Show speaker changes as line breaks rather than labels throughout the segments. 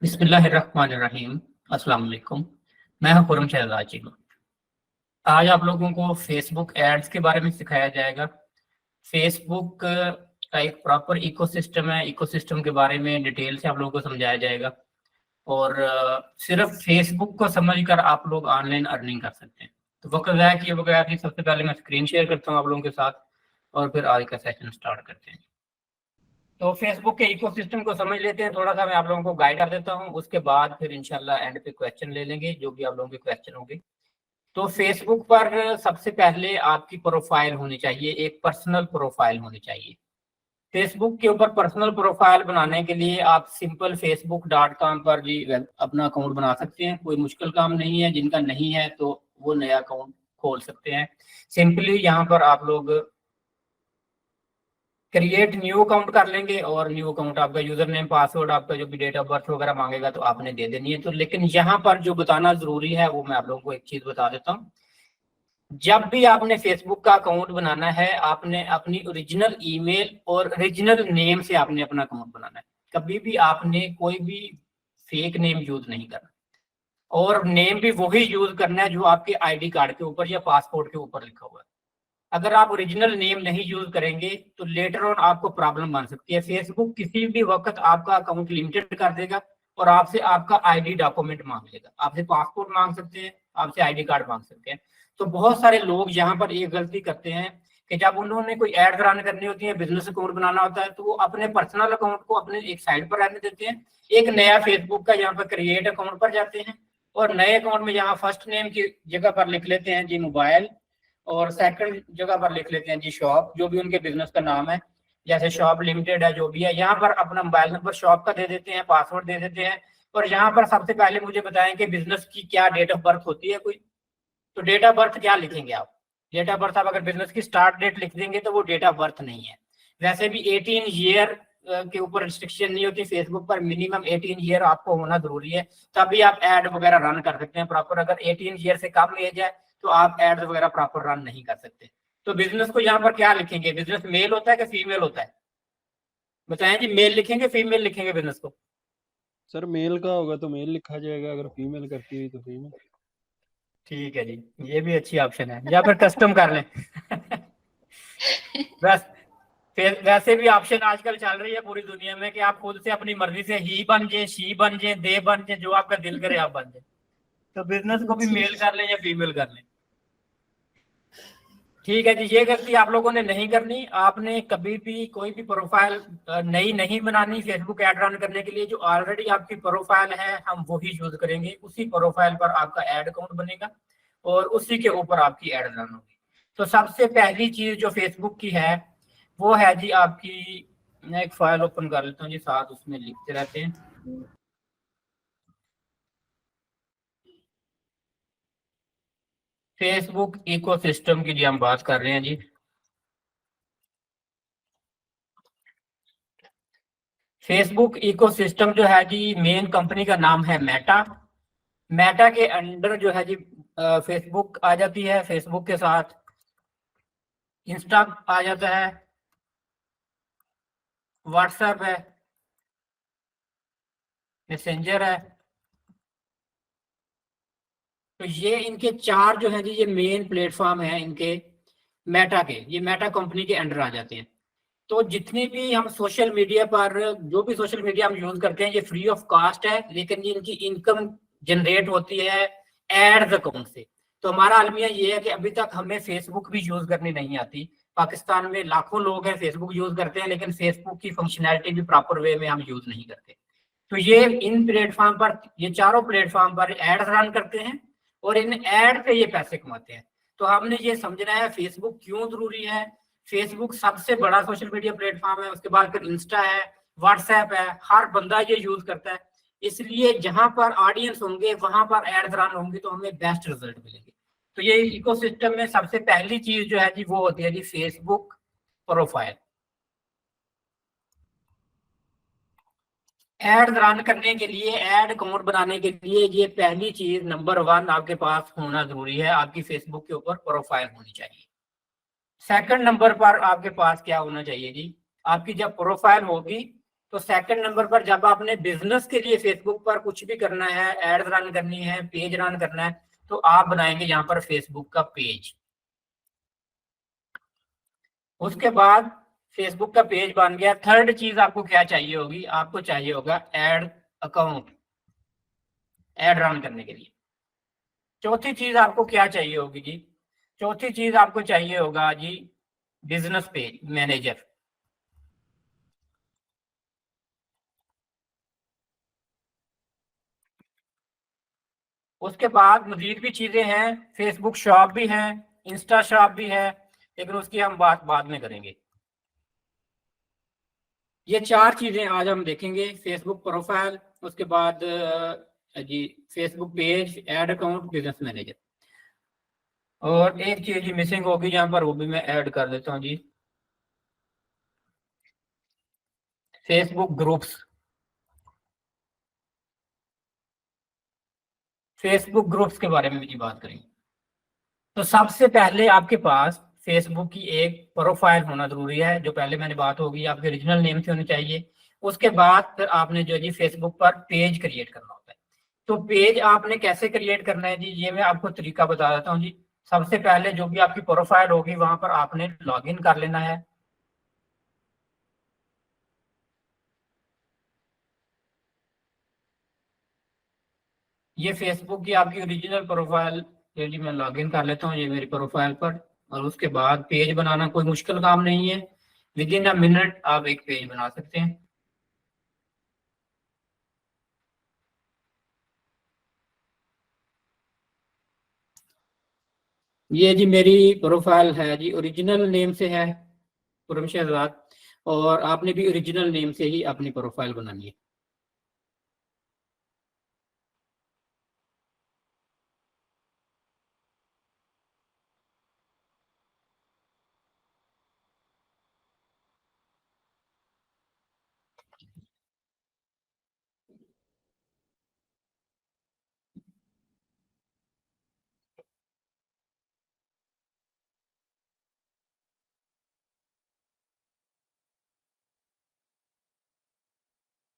बिस्मिल्लाहिर्रहमानिर्रहीम। अस्सलाम वालेकुम। मैं हूं खुरम शहजाद जी। आज आप लोगों को फेसबुक एड्स के बारे में सिखाया जाएगा। फेसबुक का एक प्रॉपर इकोसिस्टम है। इकोसिस्टम के बारे में डिटेल से आप लोगों को समझाया जाएगा और सिर्फ फेसबुक को समझकर आप लोग ऑनलाइन अर्निंग कर सकते हैं। तो वक्त ज़ाया किए बगैर ही सबसे पहले मैं स्क्रीन शेयर करता हूँ आप लोगों के साथ और फिर आज का सेशन स्टार्ट करते हैं। तो फेसबुक के इकोसिस्टम को समझ लेते हैं, थोड़ा सा मैं आप लोगों को गाइड कर देता हूँ, उसके बाद फिर इंशाल्लाह एंड पे क्वेश्चन ले लेंगे जो भी आप लोगों के क्वेश्चन होंगे। तो फेसबुक पर सबसे पहले आपकी प्रोफाइल होनी चाहिए, एक पर्सनल प्रोफाइल होनी चाहिए। फेसबुक के ऊपर पर्सनल प्रोफाइल बनाने के लिए आप सिंपल facebook.com पर जी अपना अकाउंट बना सकते हैं। कोई मुश्किल काम नहीं है, जिनका नहीं है तो वो नया अकाउंट खोल सकते हैं। सिंपली यहाँ पर आप लोग क्रिएट न्यू अकाउंट कर लेंगे और न्यू अकाउंट आपका यूजर नेम पासवर्ड आपका जो भी डेट ऑफ बर्थ वगैरह मांगेगा तो आपने दे देनी है। तो लेकिन यहाँ पर जो बताना जरूरी है वो मैं आप लोगों को एक चीज बता देता हूँ। जब भी आपने फेसबुक का अकाउंट बनाना है आपने अपनी ओरिजिनल ईमेल और ओरिजिनल नेम से आपने अपना अकाउंट बनाना है। कभी भी आपने कोई भी फेक नेम यूज नहीं करना और नेम भी वही यूज करना है जो आपके आईडी कार्ड के ऊपर या पासपोर्ट के ऊपर लिखा हुआ है। अगर आप ओरिजिनल नेम नहीं यूज करेंगे तो लेटर ऑन आपको प्रॉब्लम बन सकती है। फेसबुक किसी भी वक्त आपका अकाउंट लिमिटेड कर देगा और आपसे आपका आईडी डॉक्यूमेंट मांग लेगा। आपसे पासपोर्ट मांग सकते हैं, आपसे आईडी कार्ड मांग सकते हैं। तो बहुत सारे लोग यहाँ पर एक गलती करते हैं कि जब उन्होंने कोई एड रन करनी होती है, बिजनेस अकाउंट बनाना होता है, तो वो अपने पर्सनल अकाउंट को अपने एक साइड पर रहने देते हैं। एक नया फेसबुक का यहाँ पर क्रिएट अकाउंट पर जाते हैं और नए अकाउंट में यहाँ फर्स्ट नेम की जगह पर लिख लेते हैं जी मोबाइल और सेकंड जगह पर लिख लेते हैं जी शॉप, जो भी उनके बिजनेस का नाम है, जैसे शॉप लिमिटेड है जो भी है। यहाँ पर अपना मोबाइल नंबर शॉप का दे देते हैं, पासवर्ड दे देते हैं और यहाँ पर सबसे पहले मुझे बताएं कि बिजनेस की क्या डेट ऑफ बर्थ होती है कोई। तो डेट ऑफ बर्थ क्या लिखेंगे आप? डेट ऑफ बर्थ आप अगर बिजनेस की स्टार्ट डेट लिख देंगे तो वो डेट ऑफ बर्थ नहीं है। वैसे भी 18 ईयर के ऊपर रिस्ट्रिक्शन नहीं होती फेसबुक पर, मिनिमम 18 ईयर आपको होना जरूरी है, तभी आप एड वगैरह रन कर सकते हैं प्रॉपर। अगर 18 ईयर से कम एज है तो आप एड्स वगैरह प्रॉपर रन नहीं कर सकते। तो बिजनेस को यहाँ पर क्या लिखेंगे? बिजनेस मेल होता है कि फीमेल होता है? बताएं जी, मेल लिखेंगे फीमेल लिखेंगे बिजनेस को?
सर मेल का होगा तो मेल लिखा जाएगा, अगर फीमेल करती हुई तो फीमेल।
ठीक है जी, ये भी अच्छी ऑप्शन है, या फिर कस्टम कर लें। बस फिर वैसे भी ऑप्शन आजकल चल रही है पूरी दुनिया में कि आप खुद से अपनी मर्जी से ही बन जाए, शी बन जाए, दे बन जाए, जो आपका दिल करे आप बन जाए। तो बिजनेस को भी मेल कर लें या फीमेल कर लें। ठीक है जी, ये गलती आप लोगों ने नहीं करनी। आपने कभी भी कोई भी प्रोफाइल नई नहीं बनानी फेसबुक ऐड रन करने के लिए। जो ऑलरेडी आपकी प्रोफाइल है हम वही यूज करेंगे, उसी प्रोफाइल पर आपका ऐड अकाउंट बनेगा और उसी के ऊपर आपकी ऐड रन होगी। तो सबसे पहली चीज जो फेसबुक की है वो है जी आपकी, मैं एक फाइल ओपन कर लेता हूँ जी, साथ उसमें लिखते रहते हैं। फेसबुक इकोसिस्टम की जी हम बात कर रहे हैं जी। फेसबुक इकोसिस्टम जो है जी, मेन कंपनी का नाम है मेटा। मेटा के अंडर जो है जी फेसबुक आ जाती है, फेसबुक के साथ इंस्टा आ जाता है, व्हाट्सएप है, मैसेंजर है। तो ये इनके चार जो है जी ये मेन प्लेटफॉर्म है इनके मेटा के, ये मेटा कंपनी के अंडर आ जाते हैं। तो जितनी भी हम सोशल मीडिया पर जो भी सोशल मीडिया हम यूज करते हैं ये फ्री ऑफ कास्ट है, लेकिन ये इनकी इनकम जनरेट होती है एड्स अकाउंट से। तो हमारा अलमिया ये है कि अभी तक हमें फेसबुक भी यूज करनी नहीं आती। पाकिस्तान में लाखों लोग हैं फेसबुक यूज करते हैं, लेकिन फेसबुक की फंक्शनैलिटी भी प्रॉपर वे में हम यूज नहीं करते। तो ये इन प्लेटफॉर्म पर, ये चारों प्लेटफॉर्म पर एड्स रन करते हैं और इन एड से ये पैसे कमाते हैं। तो हमने ये समझना है फेसबुक क्यों जरूरी है। फेसबुक सबसे बड़ा सोशल मीडिया प्लेटफॉर्म है, उसके बाद फिर इंस्टा है, व्हाट्सएप है, हर बंदा ये यूज करता है। इसलिए जहां पर ऑडियंस होंगे वहां पर एड्स रन होंगे तो हमें बेस्ट रिजल्ट मिलेंगे। तो ये इकोसिस्टम में सबसे पहली चीज जो है जी वो होती है जी फेसबुक प्रोफाइल। एड रन करने के लिए, एड अकाउंट बनाने के लिए ये पहली चीज नंबर 1 आपके पास होना जरूरी है, आपकी फेसबुक के ऊपर प्रोफाइल होनी चाहिए। सेकंड नंबर पर आपके पास क्या होना चाहिए जी, आपकी जब प्रोफाइल होगी तो सेकंड नंबर पर जब आपने बिजनेस के लिए फेसबुक पर कुछ भी करना है, एड रन करनी है, पेज रन करना है, तो आप बनाएंगे यहाँ पर फेसबुक का पेज। उसके बाद फेसबुक का पेज बन गया। थर्ड चीज आपको क्या चाहिए होगी, आपको चाहिए होगा एड अकाउंट, एड रन करने के लिए। चौथी चीज आपको क्या चाहिए होगी जी, चौथी चीज आपको चाहिए होगा जी बिजनेस पेज मैनेजर। उसके बाद मजीद भी चीजें हैं, फेसबुक शॉप भी है, इंस्टा शॉप भी है, लेकिन उसकी हम बात बाद में करेंगे। ये चार चीजें आज हम देखेंगे, फेसबुक प्रोफाइल, उसके बाद जी Facebook page, ad account, business manager. और एक चीज जी मिसिंग होगी यहाँ पर, वो भी मैं ऐड कर देता हूँ जी, फेसबुक ग्रुप्स। फेसबुक ग्रुप्स के बारे में भी बात करेंगे। तो सबसे पहले आपके पास फेसबुक की एक प्रोफाइल होना जरूरी है, जो पहले मैंने बात होगी आपके ओरिजिनल नेम से होनी चाहिए। उसके बाद फिर आपने जो जी फेसबुक पर पेज क्रिएट करना होता है। तो पेज आपने कैसे क्रिएट करना है जी, ये मैं आपको तरीका बता देता हूँ जी। सबसे पहले जो भी आपकी प्रोफाइल होगी वहां पर आपने लॉगिन कर लेना है। ये फेसबुक की आपकी ओरिजिनल प्रोफाइल, ये जी मैं लॉगिन कर लेता हूँ ये मेरी प्रोफाइल पर। और उसके बाद पेज बनाना कोई मुश्किल काम नहीं है, विद इन अ मिनट आप एक पेज बना सकते हैं। ये जी मेरी प्रोफाइल है जी, ओरिजिनल नेम से है खुरम शहजाद, और आपने भी ओरिजिनल नेम से ही अपनी प्रोफाइल बनानी है।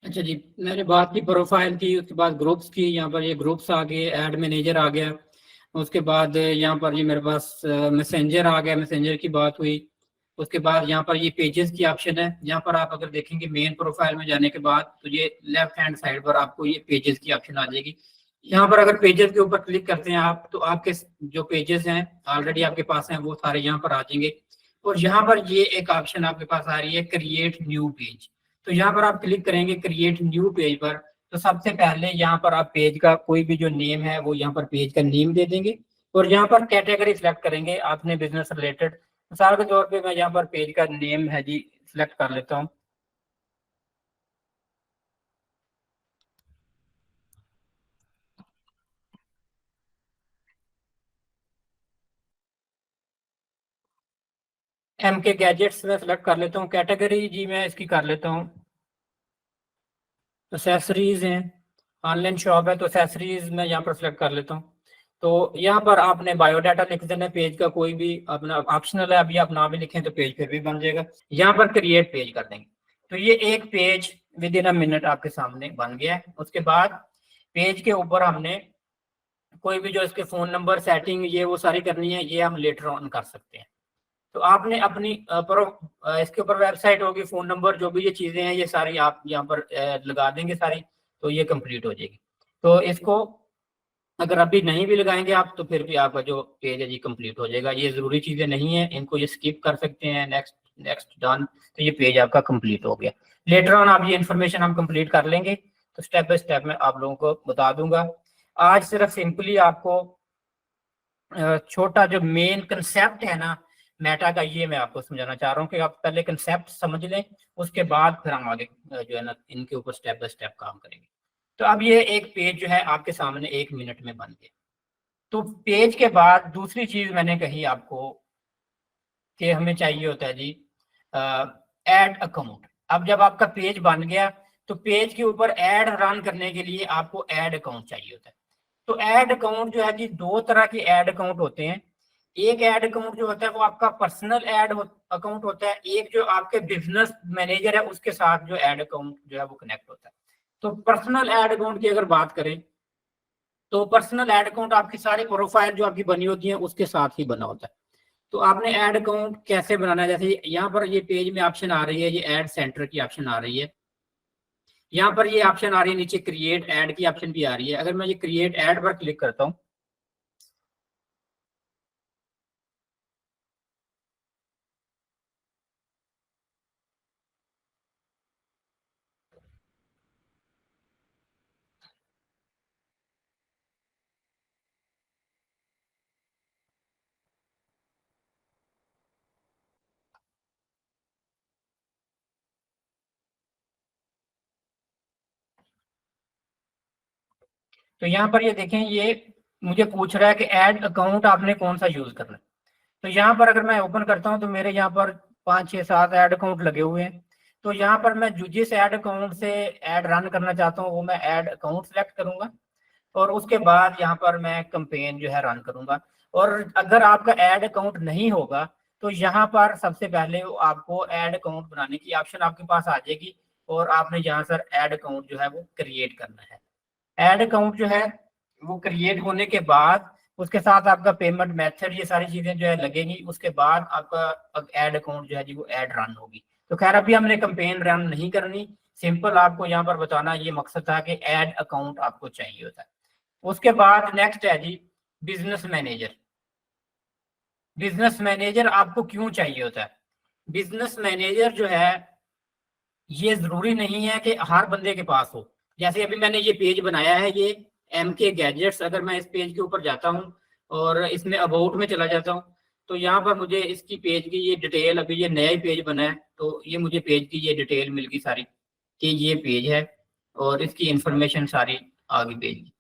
अच्छा जी, मैंने बात की प्रोफाइल की, उसके बाद ग्रुप्स की, यहाँ पर ये ग्रुप्स आ गए, ऐड मैनेजर आ गया। उसके बाद यहाँ पर ये मेरे पास मैसेंजर आ गया, मैसेंजर की बात हुई। उसके बाद यहाँ पर ये पेजेस की ऑप्शन है, यहाँ पर आप अगर देखेंगे मेन प्रोफाइल में जाने के बाद तो ये लेफ्ट हैंड साइड पर आपको ये पेजेस की ऑप्शन आ जाएगी। यहाँ पर अगर पेजेस के ऊपर क्लिक करते हैं आप, तो आपके जो पेजेस हैं ऑलरेडी आपके पास हैं वो सारे यहाँ पर आ जाएंगे। और यहाँ पर ये एक ऑप्शन आपके पास आ रही है क्रिएट न्यू पेज। तो यहाँ पर आप क्लिक करेंगे क्रिएट न्यू पेज पर, तो सबसे पहले यहाँ पर आप पेज का कोई भी जो नेम है वो यहाँ पर पेज का नेम दे देंगे। और यहाँ पर कैटेगरी सिलेक्ट करेंगे आपने बिजनेस रिलेटेड। मिसाल के तौर पे मैं यहाँ पर पेज का नेम है जी सिलेक्ट कर लेता हूँ, एम के गैजेट्स में सिलेक्ट कर लेता हूँ। कैटेगरी जी मैं इसकी कर लेता हूँ एसेसरीज हैं, ऑनलाइन शॉप है तो एसेसरीज मैं यहाँ पर सिलेक्ट कर लेता हूँ। तो यहाँ पर आपने बायोडाटा लिख देना है पेज का, कोई भी अपना ऑप्शनल है, अभी आप ना भी लिखें तो पेज फिर भी बन जाएगा। यहाँ पर क्रिएट पेज कर देंगे, तो ये एक page with in a minute आपके सामने बन गया है। उसके बाद पेज के ऊपर हमने कोई भी जो इसके फोन नंबर सेटिंग ये वो सारी करनी है, ये हम लेटर ऑन कर सकते हैं। तो आपने अपनी इसके ऊपर वेबसाइट होगी, फोन नंबर, जो भी ये चीजें हैं ये सारी आप यहाँ पर लगा देंगे सारी, तो ये कंप्लीट हो जाएगी। तो इसको अगर अभी नहीं भी लगाएंगे आप तो फिर भी आपका जो पेज है जी कंप्लीट हो जाएगा। ये जरूरी चीजें नहीं है, इनको ये स्किप कर सकते हैं, नेक्स्ट नेक्स्ट डन, तो ये पेज आपका कंप्लीट हो गया। लेटर ऑन आप ये इन्फॉर्मेशन हम कंप्लीट कर लेंगे, तो स्टेप बाय स्टेप मैं आप लोगों को बता दूंगा। आज सिर्फ सिंपली आपको छोटा जो मेन कंसेप्ट है ना मेटा का, ये मैं आपको समझाना चाह रहा हूँ कि आप पहले कंसेप्ट समझ लें, उसके बाद फिर हम आगे जो है ना इनके ऊपर स्टेप बाय स्टेप काम करेंगे। तो अब ये एक पेज जो है आपके सामने 1 मिनट में बन गया। तो पेज के बाद दूसरी चीज मैंने कही आपको कि हमें चाहिए होता है जी ऐड अकाउंट। अब जब आपका पेज बन गया तो पेज के ऊपर ऐड रन करने के लिए आपको ऐड अकाउंट चाहिए होता है। तो ऐड अकाउंट जो है जी, दो तरह के ऐड अकाउंट होते हैं। एक ऐड अकाउंट जो होता है वो आपका पर्सनल ऐड अकाउंट होता है, एक जो आपके बिजनेस मैनेजर है उसके साथ जो ऐड अकाउंट जो है वो कनेक्ट होता है। तो पर्सनल ऐड अकाउंट की अगर बात करें तो पर्सनल ऐड अकाउंट आपकी सारी प्रोफाइल जो आपकी बनी होती है उसके साथ ही बना होता है। तो आपने ऐड अकाउंट कैसे बनाना है, जैसे यहाँ पर ये पेज में ऑप्शन आ रही है, ये ऐड सेंटर की ऑप्शन आ रही है, यहाँ पर ये ऑप्शन आ रही है, नीचे क्रिएट ऐड की ऑप्शन भी आ रही है। अगर मैं ये क्रिएट ऐड पर क्लिक करता हूँ तो यहाँ पर ये देखें, ये मुझे पूछ रहा है कि ऐड अकाउंट आपने कौन सा यूज करना है। तो यहाँ पर अगर मैं ओपन करता हूँ तो मेरे यहाँ पर 5 6 7 ऐड अकाउंट लगे हुए हैं। तो यहाँ पर मैं जिस ऐड अकाउंट से ऐड रन करना चाहता हूँ वो मैं ऐड अकाउंट सेलेक्ट करूंगा और उसके बाद यहाँ पर मैं कंपेन जो है रन करूंगा। और अगर आपका ऐड अकाउंट नहीं होगा तो यहाँ पर सबसे पहले आपको ऐड अकाउंट बनाने की ऑप्शन आपके पास आ जाएगी और आपने यहाँ सर ऐड अकाउंट जो है वो क्रिएट करना है। ऐड अकाउंट जो है वो क्रिएट होने के बाद उसके साथ आपका पेमेंट मेथड ये सारी चीजें जो है लगेंगी, उसके बाद आपका ऐड अकाउंट जो है जी वो ऐड रन होगी। तो खैर अभी हमने कंपेन रन नहीं करनी, सिंपल आपको यहाँ पर बताना ये मकसद था कि ऐड अकाउंट आपको चाहिए होता है। उसके बाद नेक्स्ट है जी बिजनेस मैनेजर। बिजनेस मैनेजर आपको क्यों चाहिए होता है? बिजनेस मैनेजर जो है ये जरूरी नहीं है कि हर बंदे के पास हो। जैसे अभी मैंने ये पेज बनाया है, ये MK गैजेट्स, अगर मैं इस पेज के ऊपर जाता हूँ और इसमें अबाउट में चला जाता हूँ तो यहाँ पर मुझे इसकी पेज की ये डिटेल, अभी ये नया ही पेज बना है तो ये मुझे पेज की ये डिटेल मिल गई सारी कि ये पेज है और इसकी इंफॉर्मेशन सारी आ गई पेज की।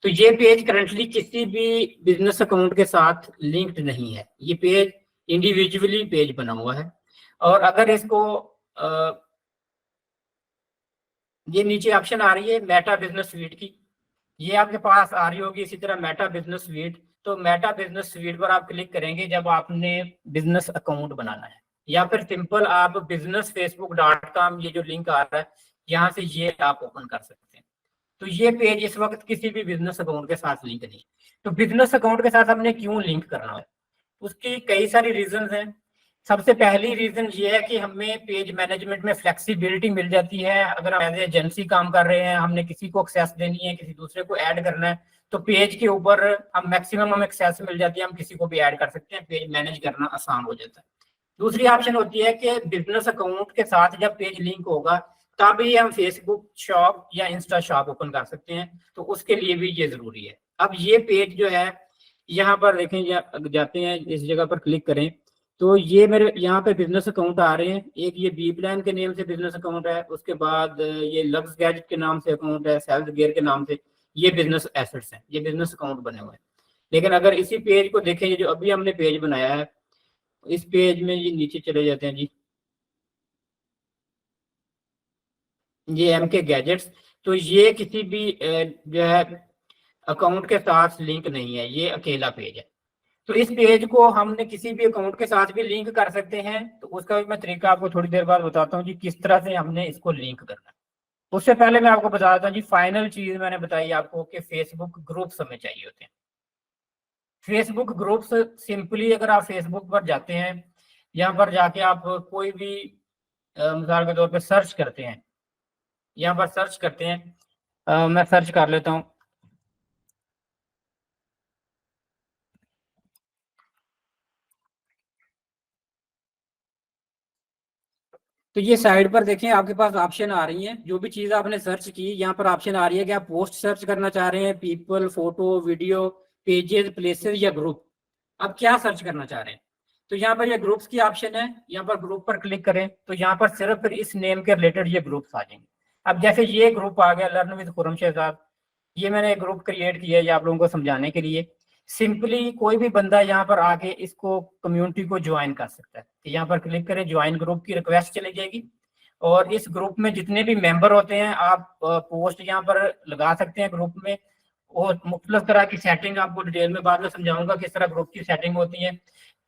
तो ये पेज करंटली किसी भी बिजनेस अकाउंट के साथ लिंक्ड नहीं है, ये पेज इंडिविजुअली पेज बना हुआ है। और अगर इसको ये नीचे ऑप्शन आ रही है मेटा बिजनेस स्वीट की, ये आपके पास आ रही होगी इसी तरह मेटा बिजनेस स्वीट। तो मेटा बिजनेस स्वीट पर आप क्लिक करेंगे जब आपने बिजनेस अकाउंट बनाना है, या फिर सिंपल आप businessfacebook.com ये जो लिंक आ रहा है यहाँ से ये आप ओपन कर सकते हैं। तो ये पेज इस वक्त किसी भी बिजनेस अकाउंट के साथ लिंक नहीं। तो बिजनेस अकाउंट के साथ हमने क्यों लिंक करना है, उसकी कई सारी रीजन हैं। सबसे पहली रीजन ये है कि हमें पेज मैनेजमेंट में फ्लेक्सिबिलिटी मिल जाती है। अगर हम एज एजेंसी काम कर रहे हैं, हमने किसी को एक्सेस देनी है, किसी दूसरे को ऐड करना है, तो पेज के ऊपर हम मैक्सिमम हमें एक्सेस मिल जाती है, हम किसी को भी ऐड कर सकते हैं, पेज मैनेज करना आसान हो जाता है। दूसरी ऑप्शन होती है कि बिजनेस अकाउंट के साथ जब पेज लिंक होगा तभी हम फेसबुक शॉप या इंस्टा शॉप ओपन कर सकते हैं, तो उसके लिए भी ये जरूरी है। अब ये पेज जो है यहाँ पर देखें, जाते हैं इस जगह पर क्लिक करें तो ये मेरे यहाँ पे बिजनेस अकाउंट आ रहे हैं। एक ये बी प्लान के नेम से बिजनेस अकाउंट है, उसके बाद ये लक्स गैजेट के नाम से अकाउंट है, सेल्स गियर के नाम से, ये बिजनेस एसेट्स हैं, ये बिजनेस अकाउंट बने हुए हैं। लेकिन अगर इसी पेज को देखें, जो अभी हमने पेज बनाया है, इस पेज में ये नीचे चले जाते हैं जी, ये MK गैजेट्स। तो ये किसी भी जो है अकाउंट के साथ लिंक नहीं है, ये अकेला पेज है। तो इस पेज को हमने किसी भी अकाउंट के साथ भी लिंक कर सकते हैं, तो उसका भी मैं तरीका आपको थोड़ी देर बाद बताता हूँ जी किस तरह से हमने इसको लिंक करना है। उससे पहले मैं आपको बता देता हूँ जी, फाइनल चीज मैंने बताई आपको कि फेसबुक ग्रुप्स हमें चाहिए होते हैं। फेसबुक ग्रुप्स सिंपली अगर आप फेसबुक पर जाते हैं, यहाँ पर जाके आप कोई भी मिसाल के तौर पर सर्च करते हैं, यहाँ पर सर्च करते हैं, मैं सर्च कर लेता हूँ। तो ये साइड पर देखें आपके पास ऑप्शन आ रही हैं, जो भी चीज आपने सर्च की यहाँ पर ऑप्शन आ रही है कि आप पोस्ट सर्च करना चाह रहे हैं, people, photo, video, pages, places या ग्रुप। अब क्या सर्च करना चाह रहे हैं, तो यहाँ पर ये ग्रुप्स की ऑप्शन है, यहाँ पर ग्रुप पर क्लिक करें तो यहाँ पर सिर्फ इस नेम के रिलेटेड ये ग्रुप्स आ जाएंगे। अब जैसे ये ग्रुप आ गया लर्न विद खुरम शहजाद, ये मैंने एक ग्रुप क्रिएट किया है आप लोगों को समझाने के लिए। सिंपली कोई भी बंदा यहाँ पर आके इसको कम्युनिटी को ज्वाइन कर सकता है। तो यहाँ पर क्लिक करें, ज्वाइन ग्रुप की रिक्वेस्ट चली जाएगी और इस ग्रुप में जितने भी मेंबर होते हैं आप पोस्ट यहाँ पर लगा सकते हैं ग्रुप में। और मुख्तलिफ तरह की सेटिंग आपको डिटेल में बाद में समझाऊंगा किस तरह ग्रुप की सेटिंग होती है,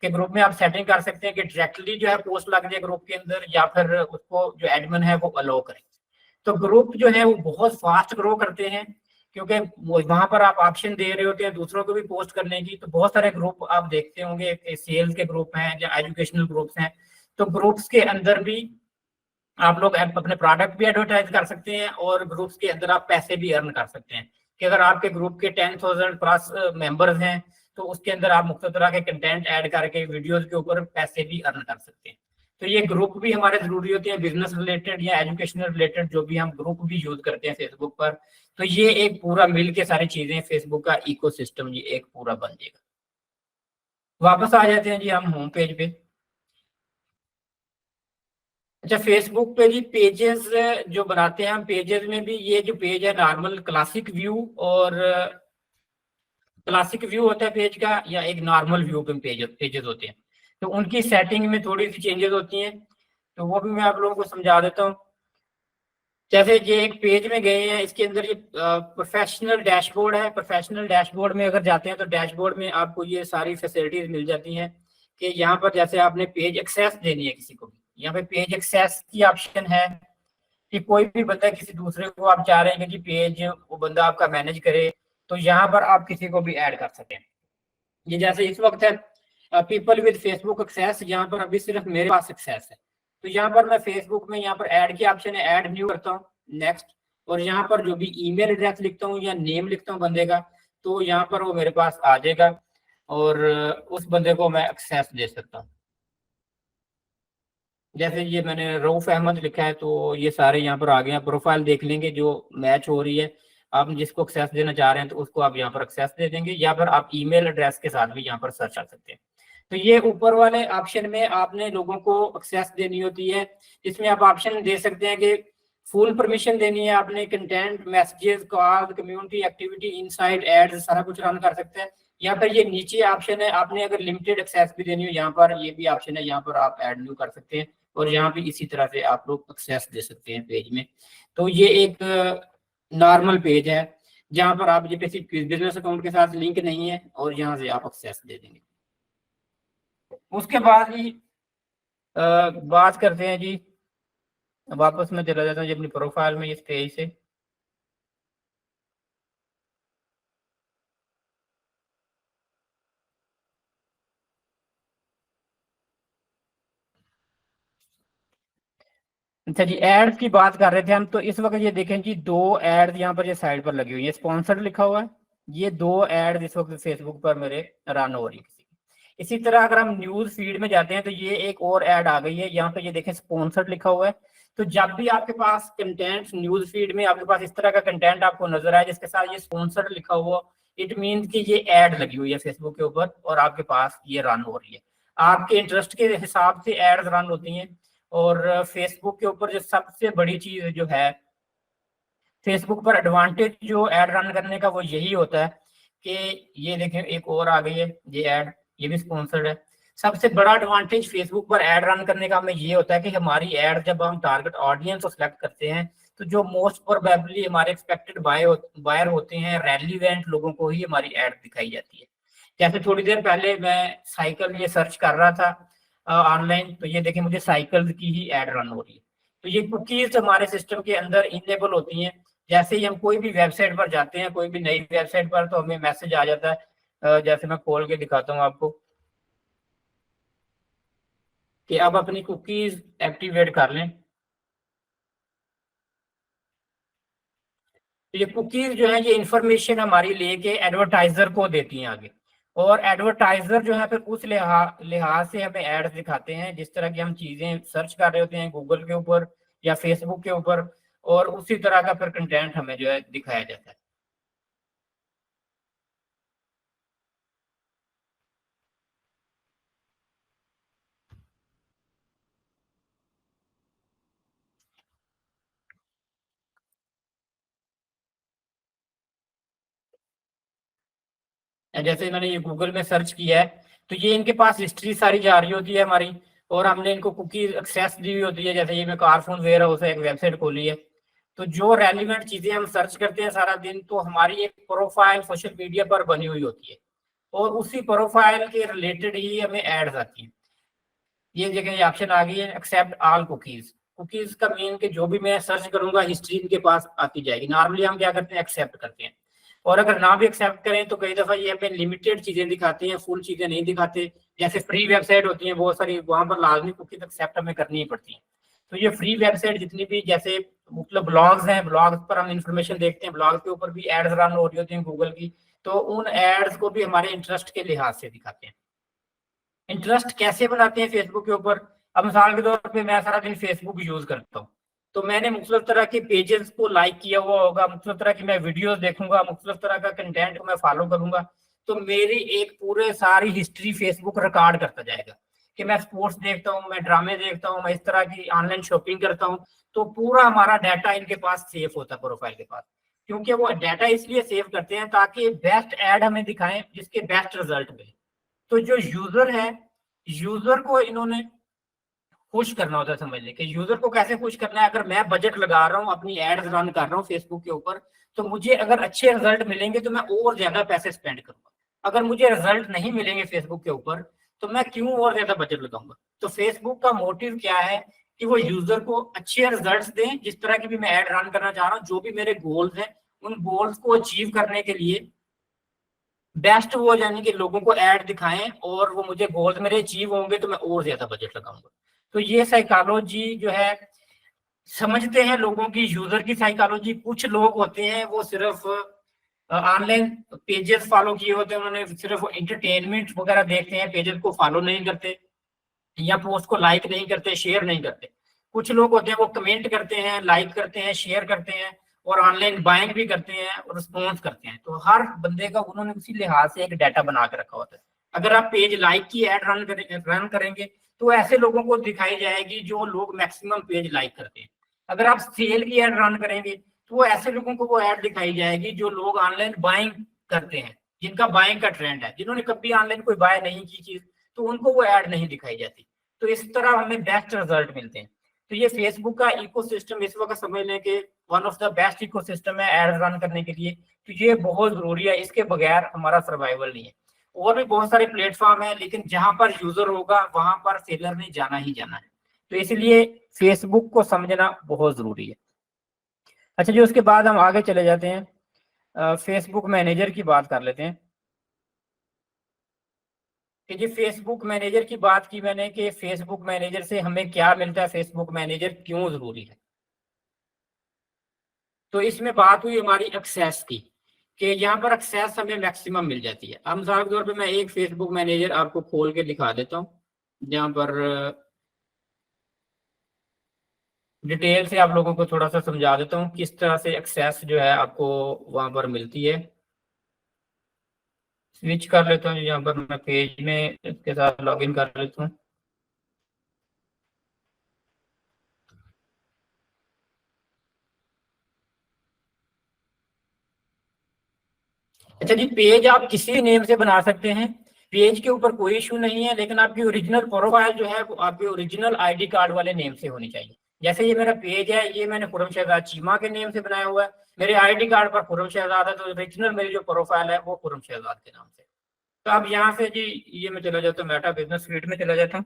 कि ग्रुप में आप सेटिंग कर सकते हैं कि डायरेक्टली जो है पोस्ट लग जाए ग्रुप के अंदर, या फिर उसको जो एडमिन है वो अलाउ करें। तो ग्रुप जो है वो बहुत फास्ट ग्रो करते हैं, क्योंकि वहां पर आप ऑप्शन दे रहे होते हैं दूसरों को भी पोस्ट करने की। तो बहुत सारे ग्रुप आप देखते होंगे, सेल्स के ग्रुप हैं या एजुकेशनल ग्रुप्स हैं। तो ग्रुप्स के अंदर भी आप लोग अपने प्रोडक्ट भी एडवर्टाइज कर सकते हैं, और ग्रुप्स के अंदर आप पैसे भी अर्न कर सकते हैं। कि अगर आपके ग्रुप के 10,000 प्लस मेंबर्स हैं, तो उसके अंदर आप मुख्तलिफ तरह के कंटेंट ऐड करके वीडियोस के ऊपर पैसे भी अर्न कर सकते हैं। तो ये ग्रुप भी हमारे जरूरी होते हैं, बिजनेस रिलेटेड या एजुकेशनल रिलेटेड जो भी हम ग्रुप भी यूज करते हैं फेसबुक पर। तो ये एक पूरा मिल के सारी चीजें फेसबुक का इकोसिस्टम ये एक पूरा बन जाएगा। वापस आ जाते हैं जी हम होम पेज पे। अच्छा, फेसबुक पे जी पेजेस जो बनाते हैं हम, पेजेस में भी ये जो पेज है नॉर्मल क्लासिक व्यू, और क्लासिक व्यू होता है पेज का, या एक नॉर्मल व्यू पे पेजेस होते हैं। तो उनकी सेटिंग में थोड़ी सी चेंजेस होती हैं, तो वो भी मैं आप लोगों को समझा देता हूँ। जैसे ये एक पेज में गए हैं, इसके अंदर ये प्रोफेशनल डैशबोर्ड है। प्रोफेशनल डैशबोर्ड में अगर जाते हैं तो डैशबोर्ड में आपको ये सारी फैसिलिटीज मिल जाती हैं, कि यहाँ पर जैसे आपने पेज एक्सेस देनी है किसी को भी, यहाँ पे पेज एक्सेस की ऑप्शन है, कि कोई भी बंदा किसी दूसरे को आप चाह रहे हैं कि पेज वो बंदा आपका मैनेज करे, तो यहाँ पर आप किसी को भी ऐड कर सकते हैं। ये जैसे इस वक्त है पीपल विद फेसबुक एक्सेस, यहाँ पर अभी सिर्फ मेरे पास एक्सेस है। तो यहाँ पर मैं फेसबुक में यहाँ पर ऐड की ऑप्शन है, ऐड न्यू करता हूँ, नेक्स्ट, और यहाँ पर जो भी ईमेल एड्रेस लिखता हूँ या नेम लिखता हूँ बंदे का, तो यहाँ पर वो मेरे पास आ जाएगा, और उस बंदे को मैं एक्सेस दे सकता हूँ। जैसे ये मैंने रऊफ अहमद लिखा है, तो ये सारे यहाँ पर आ गए हैं। प्रोफाइल देख लेंगे जो मैच हो रही है, आप जिसको एक्सेस देना चाह रहे हैं तो उसको आप यहाँ पर एक्सेस दे देंगे, या फिर आप ईमेल एड्रेस के साथ भी यहाँ पर सर्च कर सकते हैं। तो ये ऊपर वाले ऑप्शन में आपने लोगों को एक्सेस देनी होती है, इसमें आप ऑप्शन दे सकते हैं कि फुल परमिशन देनी है आपने, content, messages, call, community activity, insights, ads, सारा कुछ रन कर सकते हैं। या फिर ये नीचे ऑप्शन है, आपने अगर लिमिटेड एक्सेस भी देनी हो, यहाँ पर ये भी ऑप्शन है, यहाँ पर आप ऐड न्यू कर सकते हैं, और यहाँ भी इसी तरह से आप लोग एक्सेस दे सकते हैं पेज में। तो ये एक नॉर्मल पेज है, जहाँ पर आप ये बिजनेस अकाउंट के साथ लिंक नहीं है, और यहाँ से आप एक्सेस दे देंगे। उसके बाद ही बात करते हैं जी, वापस मैं चला जाता हूँ जी अपनी प्रोफाइल में इस पेज से। अच्छा जी, एड्स की बात कर रहे थे हम, तो इस वक्त ये देखें जी दो एड्स यहाँ पर ये साइड पर लगी हुई है, स्पॉन्सर्ड लिखा हुआ है। ये दो एड्स इस वक्त फेसबुक पर मेरे रन हो रही है किसी की। इसी तरह अगर हम न्यूज फीड में जाते हैं तो ये एक और ऐड आ गई है, यहाँ पे ये देखें स्पॉन्सर्ड लिखा हुआ है। तो जब भी आपके पास कंटेंट न्यूज फीड में आपके पास इस तरह का कंटेंट आपको नजर आए जिसके साथ ये स्पॉन्सर्ड लिखा हुआ, इट मीन कि ये एड लगी हुई है फेसबुक के ऊपर और आपके पास ये रन हो रही है। आपके इंटरेस्ट के हिसाब से एड्स रन होती हैं। और फेसबुक के ऊपर जो सबसे बड़ी चीज जो है, फेसबुक पर एडवांटेज जो ऐड रन करने का वो यही होता है कि ये देखें एक और आ गई है ये ऐड, ये भी स्पॉन्सर्ड है। सबसे बड़ा एडवांटेज फेसबुक पर ऐड रन करने का हमें ये होता है कि हमारी ऐड जब हम टारगेट ऑडियंस को सिलेक्ट करते हैं, तो जो मोस्ट प्रोबेबली हमारे एक्सपेक्टेड बायर होते हैं, रेलिवेंट लोगों को ही हमारी ऐड दिखाई जाती है। जैसे थोड़ी देर पहले मैं साइकिल ये सर्च कर रहा था ऑनलाइन, तो ये देखें मुझे साइकिल की ही ऐड रन हो रही है। तो ये कुकीज हमारे सिस्टम के अंदर इनेबल होती हैं। जैसे ही हम कोई भी वेबसाइट पर जाते हैं, कोई भी नई वेबसाइट पर, तो हमें मैसेज आ जाता है, जैसे मैं खोल के दिखाता हूँ आपको, कि अब अपनी कुकीज एक्टिवेट कर लें। तो ये कुकीज जो है ये इंफॉर्मेशन हमारी लेके एडवर्टाइजर को देती हैं आगे, और एडवर्टाइजर जो है फिर उस लिहाज से हमें एड्स दिखाते हैं जिस तरह की हम चीजें सर्च कर रहे होते हैं गूगल के ऊपर या फेसबुक के ऊपर, और उसी तरह का फिर कंटेंट हमें जो है दिखाया जाता है। जैसे मैंने ये गूगल में सर्च किया है, तो ये इनके पास हिस्ट्री सारी जा रही होती है हमारी, और हमने इनको कुकी एक्सेस दी हुई होती है। जैसे ये मैं कारफोन वेयर हाउस है, एक वेबसाइट खोली है, तो जो रेलिवेंट चीजें हम सर्च करते हैं सारा दिन, तो हमारी एक प्रोफाइल सोशल मीडिया पर बनी हुई होती है और उसी प्रोफाइल के रिलेटेड ही हमें एड्स आती हैं। ये जगह ये ऑप्शन आ गई है एक्सेप्ट ऑल कुकीज। कुकीज का मीन कि जो भी मैं सर्च करूंगा हिस्ट्री इनके पास आती जाएगी। नॉर्मली हम क्या करते हैं, एक्सेप्ट करते हैं। और अगर ना भी एक्सेप्ट करें तो कई दफा ये हमें लिमिटेड चीजें दिखाते हैं, फुल चीजें नहीं दिखाते। जैसे फ्री वेबसाइट होती है बहुत सारी, वहां पर लाजमी कुकीज एक्सेप्ट हमें करनी ही पड़ती है। तो ये फ्री वेबसाइट जितनी भी, जैसे मतलब ब्लॉग्स हैं, ब्लॉग्स पर हम इंफॉर्मेशन देखते हैं, ब्लॉग के ऊपर भी एड्स रन हो रही होती हैं गूगल की, तो उन एड्स को भी हमारे इंटरेस्ट के लिहाज से दिखाते हैं। इंटरेस्ट कैसे बनाते हैं फेसबुक के ऊपर? अब मिसाल के तौर पे मैं सारा दिन फेसबुक यूज करता हूँ, तो मैंने मुख्तलिफ तरह के पेजेस को लाइक किया हुआ होगा, मुख्तलिफ तरह की मैं वीडियोस देखूंगा, मुख्तलिफ तरह का कंटेंट को मैं फॉलो करूंगा, तो मेरी एक पूरे सारी हिस्ट्री फेसबुक रिकॉर्ड करता जाएगा कि मैं स्पोर्ट्स देखता हूँ, मैं ड्रामे देखता हूँ, मैं इस तरह की ऑनलाइन शॉपिंग करता हूँ। तो पूरा हमारा डाटा इनके पास सेफ होता है प्रोफाइल के पास, क्योंकि वो डाटा इसलिए सेव करते हैं ताकि बेस्ट एड हमें दिखाएं जिसके बेस्ट रिजल्ट मिले। तो जो यूजर है, यूजर को इन्होंने खुश करना होता है। समझ लें कि यूजर को कैसे खुश करना है। अगर मैं बजट लगा रहा हूँ, अपनी एड्स रन कर रहा हूँ फेसबुक के ऊपर, तो मुझे अगर अच्छे रिजल्ट मिलेंगे तो मैं और ज्यादा पैसे स्पेंड करूंगा। अगर मुझे रिजल्ट नहीं मिलेंगे फेसबुक के ऊपर तो मैं क्यों और ज्यादा बजट लगाऊंगा। तो फेसबुक का मोटिव क्या है कि वो यूजर को अच्छे रिजल्ट्स दें। जिस तरह की भी मैं एड रन करना चाह रहा हूँ, जो भी मेरे गोल्स हैं, उन गोल्स को अचीव करने के लिए बेस्ट वो, यानी कि लोगों को ऐड दिखाएं और वो मुझे गोल्स मेरे अचीव होंगे तो मैं और ज्यादा बजट लगाऊंगा। तो ये साइकोलॉजी जो है, समझते हैं लोगों की, यूजर की साइकोलॉजी। कुछ लोग होते हैं वो सिर्फ ऑनलाइन पेजेस फॉलो किए होते हैं, उन्होंने सिर्फ एंटरटेनमेंट वगैरह देखते हैं, पेजेस को फॉलो नहीं करते या पोस्ट को लाइक नहीं करते, शेयर नहीं करते। कुछ लोग होते हैं वो कमेंट करते हैं, लाइक करते हैं, शेयर करते हैं और ऑनलाइन बाइंग भी करते हैं और रिस्पॉन्स करते हैं। तो हर बंदे का उन्होंने उसी लिहाज से एक डाटा बना के रखा होता है। अगर आप पेज लाइक की एड रन करेंगे तो ऐसे लोगों को दिखाई जाएगी जो लोग मैक्सिमम पेज लाइक करते हैं। अगर आप सेल की एड रन करेंगे तो वो ऐसे लोगों को वो एड दिखाई जाएगी जो लोग ऑनलाइन बाइंग करते हैं, जिनका बाइंग का ट्रेंड है। जिन्होंने कभी ऑनलाइन कोई बाय नहीं की चीज, तो उनको वो एड नहीं दिखाई जाती। तो इस तरह हमें बेस्ट रिजल्ट मिलते हैं। तो ये फेसबुक का इकोसिस्टम इस वक्त समझ लें कि one of the best ecosystem है एड रन करने के लिए। तो ये बहुत जरूरी है, इसके बगैर हमारा सर्वाइवल नहीं है। और भी बहुत सारे प्लेटफॉर्म है, लेकिन जहां पर यूजर होगा वहां पर सेलर ने जाना ही जाना है। तो इसलिए फेसबुक को समझना बहुत जरूरी है। अच्छा जी, उसके बाद हम आगे चले जाते हैं, फेसबुक मैनेजर की बात कर लेते हैं कि जी फेसबुक मैनेजर की बात की मैंने कि फेसबुक मैनेजर से हमें क्या मिलता है, फेसबुक मैनेजर क्यों जरूरी है। तो इसमें बात हुई हमारी एक्सेस की कि यहाँ पर एक्सेस हमें मैक्सिमम मिल जाती है। अब मिसाल के तौर पे मैं एक फेसबुक मैनेजर आपको खोल के दिखा देता हूँ, जहाँ पर डिटेल से आप लोगों को थोड़ा सा समझा देता हूँ किस तरह से एक्सेस जो है आपको वहां पर मिलती है। स्विच कर लेता हूँ, यहाँ पर मैं पेज में इसके साथ लॉगिन कर लेता हूँ। अच्छा जी, पेज आप किसी नेम से बना सकते हैं, पेज के ऊपर कोई इशू नहीं है, लेकिन आपकी ओरिजिनल प्रोफाइल जो है वो आपके ओरिजिनल आईडी कार्ड वाले नेम से होनी चाहिए। जैसे ये मेरा पेज है, ये मैंने खुरम शहजाद चीमा के नेम से बनाया हुआ है, मेरे आईडी कार्ड पर खुरम शहजाद है, तो ओरिजिनल मेरी जो प्रोफाइल है वो खुरम शहजाद के नाम से। तो अब यहाँ से जी ये मैं चला जाता हूँ, मेटा बिजनेस स्वीट में चला जाता हूँ।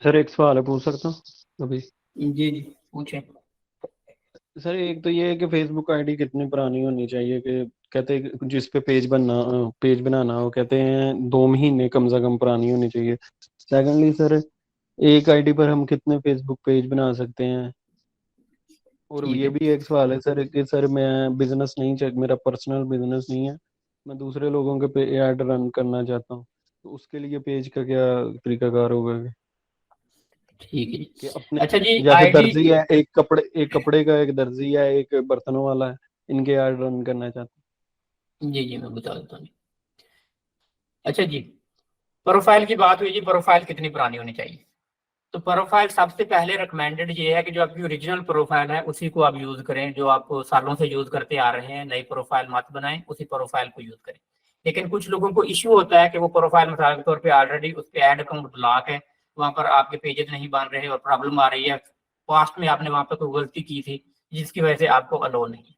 सर एक सवाल पूछ सकता हूँ अभी?
जी जी पूछें।
सर एक तो ये है कि फेसबुक आईडी कितनी पुरानी होनी चाहिए, कि कहते हैं कि जिस पे पेज बनाना हो, कहते हैं 2 महीने कम से कम पुरानी होनी चाहिए। सेकंडली सर, एक आईडी पर हम कितने फेसबुक पेज बना सकते हैं? और
ठीक
ये
है।
भी एक सवाल है सर कि सर मैं बिजनेस नहीं चेक, मेरा पर्सनल बिजनेस नहीं है, मैं दूसरे लोगों के पे ऐड रन करना चाहता हूँ, तो उसके लिए पेज का क्या तरीकाकार होगा?
ठीक है
कि
जी।
अपने,
अच्छा जी
जैसे
आईडी,
दर्जी है, एक कपड़े का एक दर्जी है, एक बर्तनों वाला है, इनके ऐड रन करना चाहता
जी जी मैं बता देता हूँ। अच्छा जी, प्रोफाइल की बात हुई जी, प्रोफाइल कितनी पुरानी होनी चाहिए। तो प्रोफाइल सबसे पहले रिकमेंडेड ये है कि जो आपकी ओरिजिनल प्रोफाइल है उसी को आप यूज करें, जो आप सालों से यूज करते आ रहे हैं। नई प्रोफाइल मत बनाएं, उसी प्रोफाइल को यूज करें। लेकिन कुछ लोगों को इश्यू होता है कि वो प्रोफाइल मिसाल के तौर पे ऑलरेडी उस पे ऐड अकाउंट ब्लॉक है, वहां पर आपके पेजेस नहीं बन रहे और प्रॉब्लम आ रही है, पास्ट में आपने वहां पर कोई गलती की थी जिसकी वजह से आपको अलाउ नहीं है,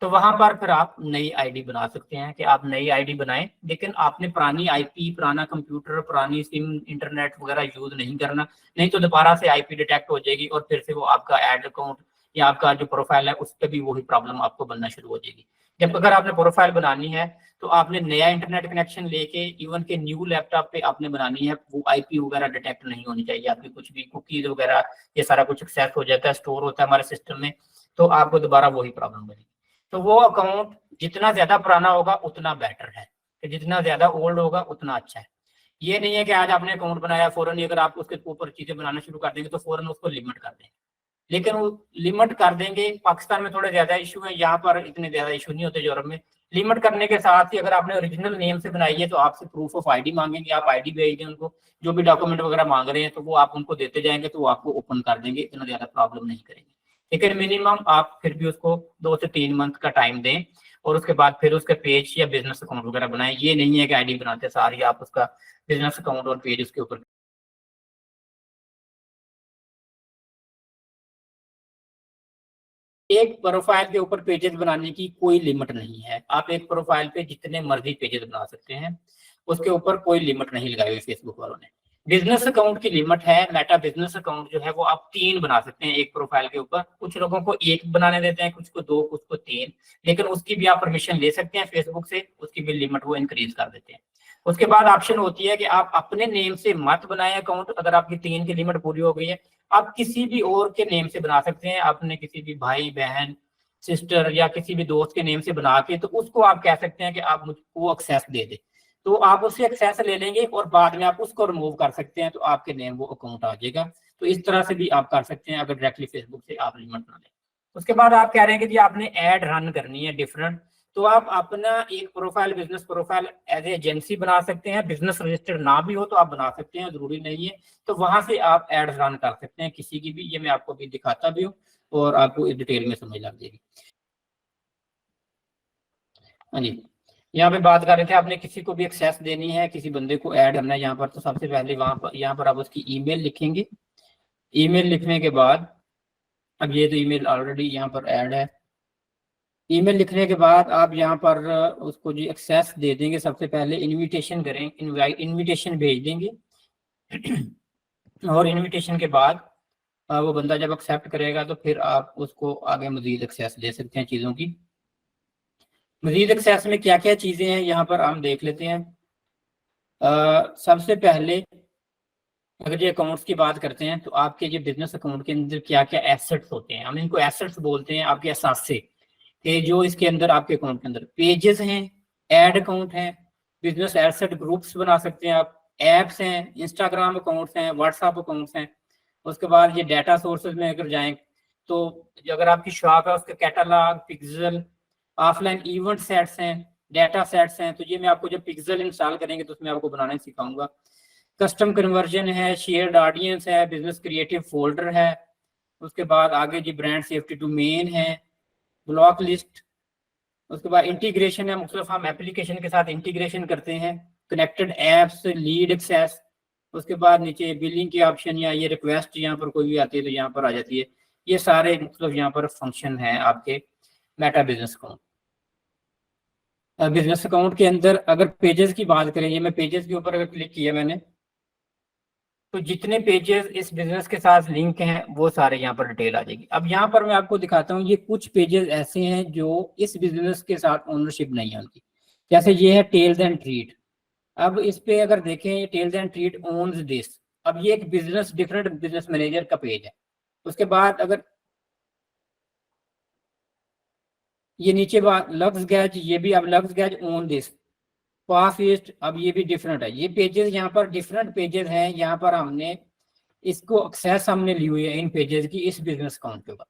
तो वहां पर फिर आप नई आईडी बना सकते हैं कि आप नई आईडी बनाएं, लेकिन आपने पुरानी आईपी, पुराना कंप्यूटर, पुरानी सिम, इंटरनेट वगैरह यूज नहीं करना, नहीं तो दोबारा से आईपी डिटेक्ट हो जाएगी और फिर से वो आपका एड अकाउंट या आपका जो प्रोफाइल है उस पर भी वही प्रॉब्लम आपको बनना शुरू हो जाएगी। जब अगर आपने प्रोफाइल बनानी है तो आपने नया इंटरनेट कनेक्शन लेके इवन के न्यू लैपटॉप पे आपने बनानी है, वो आईपी वगैरह डिटेक्ट नहीं होनी चाहिए आपकी, कुछ भी कुकीज वगैरह ये सारा कुछ एक्सेस हो जाता है, स्टोर होता है हमारे सिस्टम में, तो आपको दोबारा वही प्रॉब्लम बनेगी। तो वो अकाउंट जितना ज्यादा पुराना होगा उतना बेटर है, कि जितना ज्यादा ओल्ड होगा उतना अच्छा है। ये नहीं है कि आज आपने अकाउंट बनाया फौरन ही अगर आप उसके ऊपर चीजें बनाना शुरू कर देंगे तो फौरन उसको लिमिट कर देंगे, लेकिन वो लिमिट कर देंगे। पाकिस्तान में थोड़े ज्यादा इशू है, यहाँ पर इतने ज्यादा इशू नहीं होते यूरोप में। लिमिट करने के साथ ही अगर आपने ओरिजिनल नेम से बनाई है तो आपसे प्रूफ ऑफ आईडी मांगेंगे, आप आईडी भेज दें उनको, जो भी डॉक्यूमेंट वगैरह मांग रहे हैं तो वो आप उनको देते जाएंगे तो वो आपको ओपन कर देंगे, इतना ज्यादा प्रॉब्लम नहीं करेंगे। लेकिन मिनिमम आप फिर भी उसको 2 से 3 मंथ का टाइम दें और उसके बाद फिर उसके पेज या बिजनेस अकाउंट वगैरह बनाएं। ये नहीं है कि आईडी बनाते सार ही आप उसका बिजनेस अकाउंट और पेज उसके ऊपर। एक प्रोफाइल के ऊपर पेजेस बनाने की कोई लिमिट नहीं है, आप एक प्रोफाइल पे जितने मर्जी पेजेस बना सकते हैं, उसके ऊपर कोई लिमिट नहीं लगाई हुई फेसबुक वालों ने। बिजनेस अकाउंट की लिमिट है, मेटा बिजनेस अकाउंट जो है वो आप 3 बना सकते हैं एक प्रोफाइल के ऊपर। कुछ लोगों को 1 बनाने देते हैं, कुछ को 2, कुछ को 3, लेकिन उसकी भी आप परमिशन ले सकते हैं फेसबुक से, उसकी भी लिमिट वो इंक्रीज कर देते हैं। उसके बाद ऑप्शन होती है कि आप अपने नेम से मत बनाए अकाउंट, अगर आपकी 3 की लिमिट पूरी हो गई है आप किसी भी और के नेम से बना सकते हैं, अपने किसी भी भाई बहन सिस्टर या किसी भी दोस्त के नेम से बना के, तो उसको आप कह सकते हैं कि आप मुझको एक्सेस दे दे, तो आप उससे एक्सेस ले लेंगे और बाद में आप उसको रिमूव कर सकते हैं, तो आपके नेम वो अकाउंट आ जाएगा। तो इस तरह से भी आप कर सकते हैं अगर डायरेक्टली फेसबुक से आप लिमिट ना लें। उसके बाद आप कह रहे हैं कि जी आपने ऐड रन करनी है डिफरेंट, तो आप अपना एक profile, business profile as agency बना सकते हैं, बिजनेस रजिस्टर्ड ना भी हो तो आप बना सकते हैं, जरूरी नहीं है। तो वहां से आप एड रन कर सकते हैं किसी की भी, ये मैं आपको भी दिखाता भी हूँ और आपको इस डिटेल में समझ लग जाएगी। हाँ जी, यहाँ पे बात कर रहे थे आपने किसी को भी एक्सेस देनी है, किसी बंदे को ऐड करना है यहाँ पर, तो सबसे पहले वहां पर यहाँ पर आप उसकी ईमेल लिखेंगे। ईमेल लिखने के बाद, अब ये तो ईमेल ऑलरेडी यहाँ पर ऐड है, ईमेल लिखने के बाद आप यहाँ पर उसको जी एक्सेस दे देंगे। सबसे पहले इनविटेशन करें, इनविटेशन भेज देंगे और इनविटेशन के बाद वो बंदा जब एक्सेप्ट करेगा तो फिर आप उसको आगे मजीद एक्सेस दे सकते हैं चीज़ों की। मजीद एक्सेस में क्या क्या चीज़ें हैं यहाँ पर हम देख लेते हैं। सबसे पहले अगर ये अकाउंट्स की बात करते हैं तो आपके ये बिजनेस अकाउंट के अंदर क्या क्या एसेट्स होते हैं, हम इनको एसेट्स बोलते हैं, आपके असासे कि जो इसके अंदर आपके अकाउंट के अंदर पेजेस हैं, एड अकाउंट है, बिजनेस एसेट ग्रुप्स बना सकते हैं आप, एप्स हैं, इंस्टाग्राम अकाउंट्स हैं, व्हाट्सएप अकाउंट्स हैं। उसके बाद ये डाटा सोर्सेज में अगर जाएं तो अगर आपकी शॉप है उसके catalogue, pixel, offline event sets हैं, डाटा सेट्स हैं, तो ये मैं आपको जब पिक्सल इंस्टॉल करेंगे तो उसमें आपको बनाना सिखाऊंगा। कस्टम कन्वर्जन है, शेयर्ड ऑडियंस है, बिजनेस क्रिएटिव फोल्डर है। उसके बाद आगे जी ब्रांड सेफ्टी डोमेन है, ब्लॉक लिस्ट। उसके बाद इंटीग्रेशन है, मुख्तलिफ हम एप्लीकेशन के साथ इंटीग्रेशन करते हैं, कनेक्टेड एप्स, लीड एक्सेस। उसके बाद नीचे बिलिंग के ऑप्शन या ये रिक्वेस्ट यहाँ पर कोई भी आती है तो यहाँ पर आ जाती है। ये सारे मतलब यहाँ पर फंक्शन है आपके Meta business account. Business account के अंदर अगर पेजेस की बात करें, ये मैं पेजेस के ऊपर अगर क्लिक किया मैंने, तो जितने पेजेस इस बिजनेस के साथ लिंक हैं वो सारे यहाँ पर डिटेल आ जाएगी। अब यहाँ पर मैं आपको दिखाता हूँ, ये कुछ पेजेस ऐसे हैं जो इस बिजनेस के साथ ओनरशिप नहीं है उनकी, जैसे ये है टेल्स एंड ट्रीट। अब इस पे अगर देखें, ये tails and treat owns this, अब ये एक बिजनेस डिफरेंट बिजनेस मैनेजर का पेज है। उसके बाद अगर ये नीचे बात लक्स गैज, ये भी अब लक्स गैज ओन दिस, पास ईस्ट, अब ये भी डिफरेंट है। ये पेजेस यहाँ पर डिफरेंट पेजेस हैं, यहाँ पर हमने इसको एक्सेस हमने ली हुई है इन पेजेस की इस बिजनेस अकाउंट के ऊपर।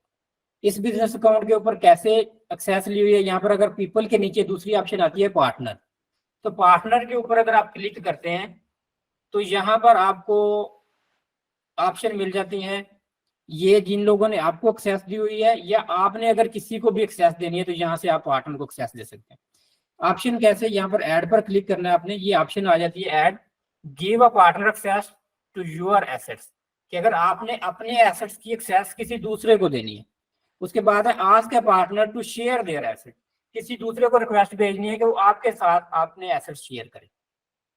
इस बिजनेस अकाउंट के ऊपर कैसे एक्सेस ली हुई है, यहाँ पर अगर पीपल के नीचे दूसरी ऑप्शन आती है पार्टनर, तो पार्टनर के ऊपर अगर आप क्लिक करते हैं तो यहाँ पर आपको ऑप्शन मिल जाती हैं, ये जिन लोगों ने आपको एक्सेस दी हुई है या आपने अगर किसी को भी एक्सेस देनी है तो यहाँ से आप पार्टनर को एक्सेस दे सकते हैं। ऑप्शन कैसे, यहाँ पर ऐड पर क्लिक करना है आपने, ये ऑप्शन आ जाती है add, give a partner access to your assets, कि अगर आपने अपने एसेट्स की एक्सेस किसी दूसरे को देनी है। उसके बाद है ask a partner to share their asset, किसी दूसरे को रिक्वेस्ट भेजनी है कि वो आपके साथ अपने एसेट्स शेयर करे।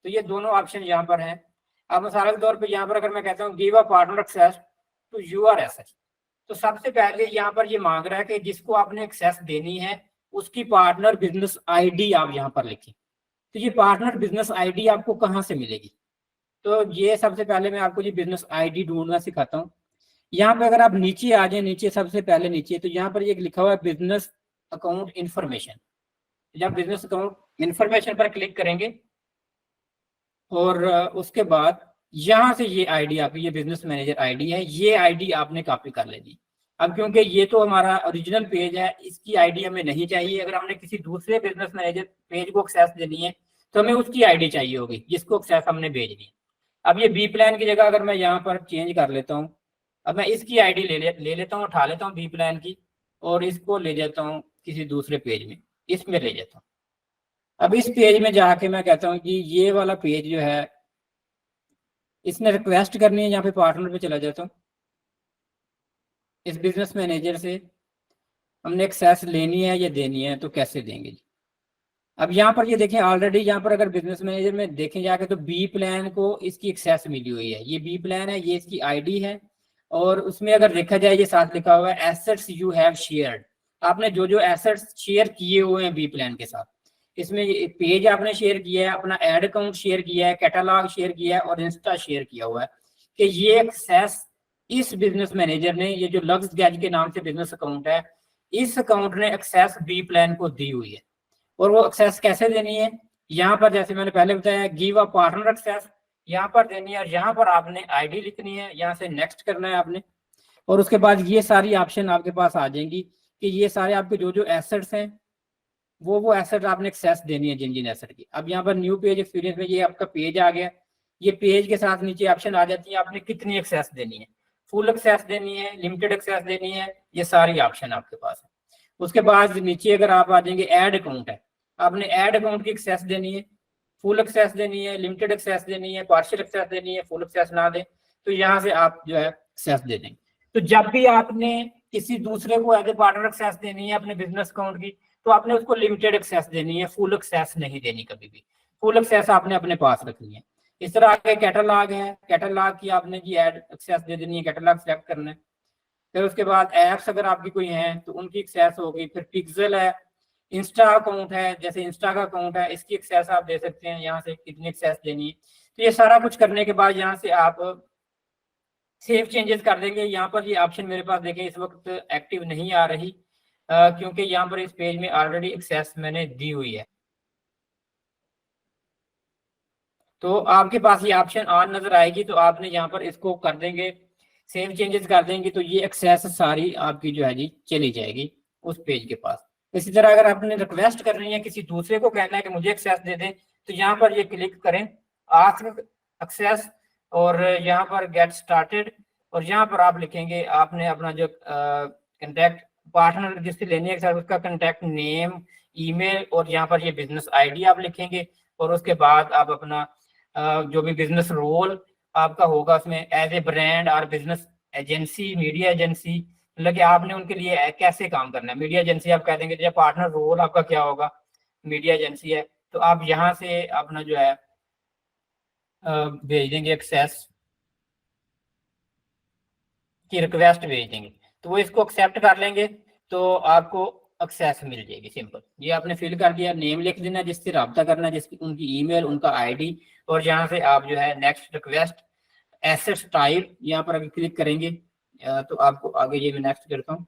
तो ये दोनों ऑप्शन यहाँ पर हैं। अब मिसाल के तौर पे यहाँ पर अगर मैं कहता हूँ give a partner access to your assets, तो सबसे पहले यहाँ पर ये मांग रहा है कि जिसको आपने एक्सेस देनी है उसकी पार्टनर बिजनेस आईडी आप यहाँ पर लिखें। तो ये पार्टनर बिजनेस आईडी आपको कहाँ से मिलेगी? तो ये सबसे पहले मैं आपको ये बिजनेस आईडी ढूंढना सिखाता हूँ। यहाँ पे अगर आप नीचे आ जाए, नीचे सबसे पहले नीचे, तो यहाँ पर ये लिखा हुआ है बिजनेस अकाउंट इंफॉर्मेशन। जब बिजनेस अकाउंट इंफॉर्मेशन पर क्लिक करेंगे और उसके बाद यहाँ से ये आईडी आपकी, ये बिजनेस मैनेजर आईडी है, ये आईडी आपने कॉपी कर लेनी। अब क्योंकि ये तो हमारा ओरिजिनल पेज है, इसकी आईडी हमें नहीं चाहिए। अगर हमने किसी दूसरे बिजनेस मैनेजर पेज को एक्सेस देनी है तो हमें उसकी आईडी चाहिए होगी जिसको एक्सेस हमने भेजनी है। अब ये बी प्लान की जगह अगर मैं यहाँ पर चेंज कर लेता हूँ, अब मैं इसकी आईडी ले लेता हूँ, उठा लेता हूँ बी प्लान की, और इसको ले जाता हूँ किसी दूसरे पेज में, इसमें ले जाता हूँ। अब इस पेज में जाके मैं कहता हूँ कि ये वाला पेज जो है इसने रिक्वेस्ट करनी है, यहाँ पे पार्टनर पे चला जाता हूँ। इस बिजनेस मैनेजर से हमने एक्सेस लेनी है या देनी है, तो कैसे देंगे जी? अब यहाँ पर ये देखें, ऑलरेडी यहाँ पर अगर बिजनेस मैनेजर में देखें जाके तो बी प्लान को इसकी एक्सेस मिली हुई है। ये बी प्लान है, ये इसकी आईडी है, और उसमें अगर देखा जाए ये साथ लिखा हुआ है एसेट्स यू हैव शेयर्ड। आपने जो जो एसेट्स शेयर किए हुए हैं बी प्लान के साथ, इसमें पेज आपने शेयर किया है, अपना एड अकाउंट शेयर किया है, कैटलॉग शेयर किया है और इंस्टा शेयर किया हुआ है, कि ये एक्सेस इस बिजनेस मैनेजर ने, ये जो लक्स गैज के नाम से बिजनेस अकाउंट है, इस अकाउंट ने एक्सेस बी प्लान को दी हुई है। और वो एक्सेस कैसे देनी है? यहाँ पर जैसे मैंने पहले बताया गिव अ पार्टनर एक्सेस, यहाँ पर देनी है और यहाँ पर आपने आईडी लिखनी है, यहाँ से नेक्स्ट करना है आपने, और उसके बाद ये सारी ऑप्शन आपके पास आ जाएंगी कि ये सारे आपके जो जो एसेट्स हैं वो एसेट आपने एक्सेस देनी है जिन जिन एसेट की। अब यहाँ पर न्यू पेज एक्सपीरियंस में ये आपका पेज आ गया, ये पेज के साथ नीचे ऑप्शन आ जाती है आपने कितनी एक्सेस देनी है, फुल एक्सेस देनी है, लिमिटेड एक्सेस देनी है, ये सारी ऑप्शन आपके पास है। उसके बाद नीचे अगर आप आ जाएंगे ऐड अकाउंट है, आपने ऐड अकाउंट की एक्सेस देनी है, फुल एक्सेस देनी है, लिमिटेड एक्सेस देनी है, पार्शियल एक्सेस देनी है, फुल एक्सेस ना दे तो यहाँ से आप जो है एक्सेस दे देंगे। तो जब भी आपने किसी दूसरे को एज ए पार्टनर एक्सेस देनी है अपने बिजनेस अकाउंट की, तो आपने उसको लिमिटेड एक्सेस देनी है, फुल एक्सेस नहीं देनी कभी भी। फुल एक्सेस आपने अपने पास रखनी है। इस तरह आगे कैटलॉग है, कैटलॉग की आपने जी ऐड एक्सेस दे देनी है, कैटलॉग सेलेक्ट करना है। फिर उसके बाद एप्स अगर आपकी कोई हैं तो उनकी एक्सेस होगी। फिर पिक्सल है, इंस्टा अकाउंट है, जैसे इंस्टा का अकाउंट है, इसकी एक्सेस आप दे सकते हैं, यहाँ से कितनी एक्सेस देनी है। तो ये सारा कुछ करने के बाद यहाँ से आप सेव चेंजेस कर देंगे। यहाँ पर ये ऑप्शन मेरे पास देखें इस वक्त एक्टिव नहीं आ रही, क्योंकि यहाँ पर इस पेज में ऑलरेडी एक्सेस मैंने दी हुई है। तो आपके पास ये ऑप्शन ऑन नजर आएगी, तो आपने यहाँ पर इसको कर देंगे, सेव चेंजेस कर देंगे, तो ये एक्सेस सारी आपकी जो है जी चली जाएगी उस पेज के पास। इसी तरह अगर आपने रिक्वेस्ट करनी है, किसी दूसरे को कहना है कि मुझे एक्सेस दे दें, तो यहाँ पर ये क्लिक करें आस्क एक्सेस, और यहाँ पर गेट स्टार्टेड, और यहाँ पर आप लिखेंगे आपने अपना जो कंटेक्ट पार्टनर जिससे लेनी है उसका कंटेक्ट नेम, ईमेल, और यहाँ पर ये बिजनेस आईडी आप लिखेंगे। और उसके बाद आप अपना जो भी बिजनेस रोल आपका होगा उसमें एज ए ब्रांड और बिजनेस एजेंसी, मीडिया एजेंसी, मतलब कि आपने उनके लिए कैसे काम करना है। मीडिया एजेंसी आप कह देंगे, जब पार्टनर रोल आपका क्या होगा, मीडिया एजेंसी है, तो आप यहाँ से अपना जो है भेज देंगे एक्सेस की रिक्वेस्ट भेज देंगे, तो वो इसको एक्सेप्ट कर लेंगे, तो आपको एक्सेस मिल जाएगी। सिंपल, ये आपने फिल कर दिया, नेम लिख देना जिससे रब्ता करना, जिसकी उनकी ईमेल, उनका आईडी, और यहाँ से आप जो है नेक्स्ट रिक्वेस्ट एसेट टाइप यहाँ पर अगर क्लिक करेंगे तो आपको आगे ये मैं नेक्स्ट करता हूँ।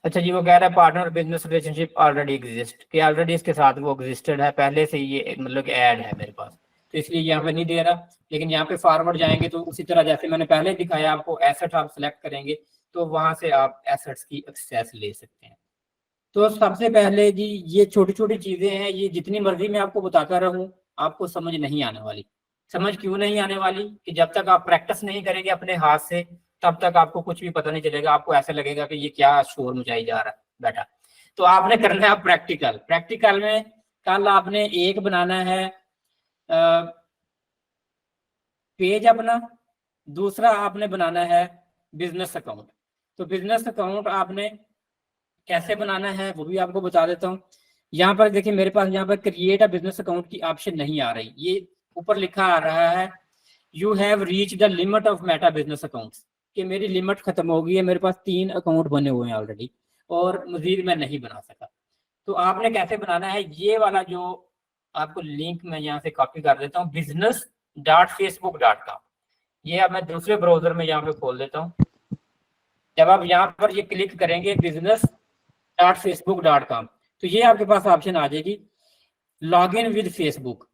अच्छा जी, वो कह रहा है partner business relationship already exist, कि ऑलरेडी इसके साथ वो एग्जिस्टेड है, पहले से ये मतलब कि ऐड है मेरे पास, तो इसलिए यहाँ पे नहीं दे रहा। लेकिन यहाँ पे फॉरवर्ड जाएंगे तो उसी तरह जैसे मैंने पहले दिखाया आपको, एसेट आप सिलेक्ट करेंगे तो वहां से आप एसेट्स की एक्सेस ले सकते हैं। तो सबसे पहले जी ये छोटी छोटी चीजें हैं, ये जितनी मर्जी मैं आपको बताता रहूं आपको समझ नहीं आने वाली। समझ क्यों नहीं आने वाली? कि जब तक आप प्रैक्टिस नहीं करेंगे अपने हाथ से तब तक आपको कुछ भी पता नहीं चलेगा। आपको ऐसा लगेगा कि ये क्या शोर मचाई जा रहा है बेटा। तो आपने करना है प्रैक्टिकल। प्रैक्टिकल में कल आपने एक बनाना है पेज अपना, दूसरा आपने बनाना है बिजनेस अकाउंट। तो बिजनेस अकाउंट आपने कैसे बनाना है वो भी आपको बता देता हूँ। यहाँ पर देखिए मेरे पास यहाँ पर क्रिएट अ बिजनेस अकाउंट की ऑप्शन नहीं आ रही, ये ऊपर लिखा आ रहा है you have reach the limit of Meta business accounts, कि मेरी लिमिट खत्म हो गई है, मेरे पास 3 अकाउंट बने हुए हैं ऑलरेडी और मजीद मैं नहीं बना सका। तो आपने कैसे बनाना है, ये वाला जो आपको लिंक मैं यहाँ से कॉपी कर देता हूँ, business.facebook.com। ये अब मैं दूसरे ब्राउजर में यहाँ पे खोल देता हूँ। जब आप यहाँ पर ये क्लिक करेंगे business.facebook.com, तो ये आपके पास ऑप्शन आ जाएगी लॉग इन विद फेसबुक।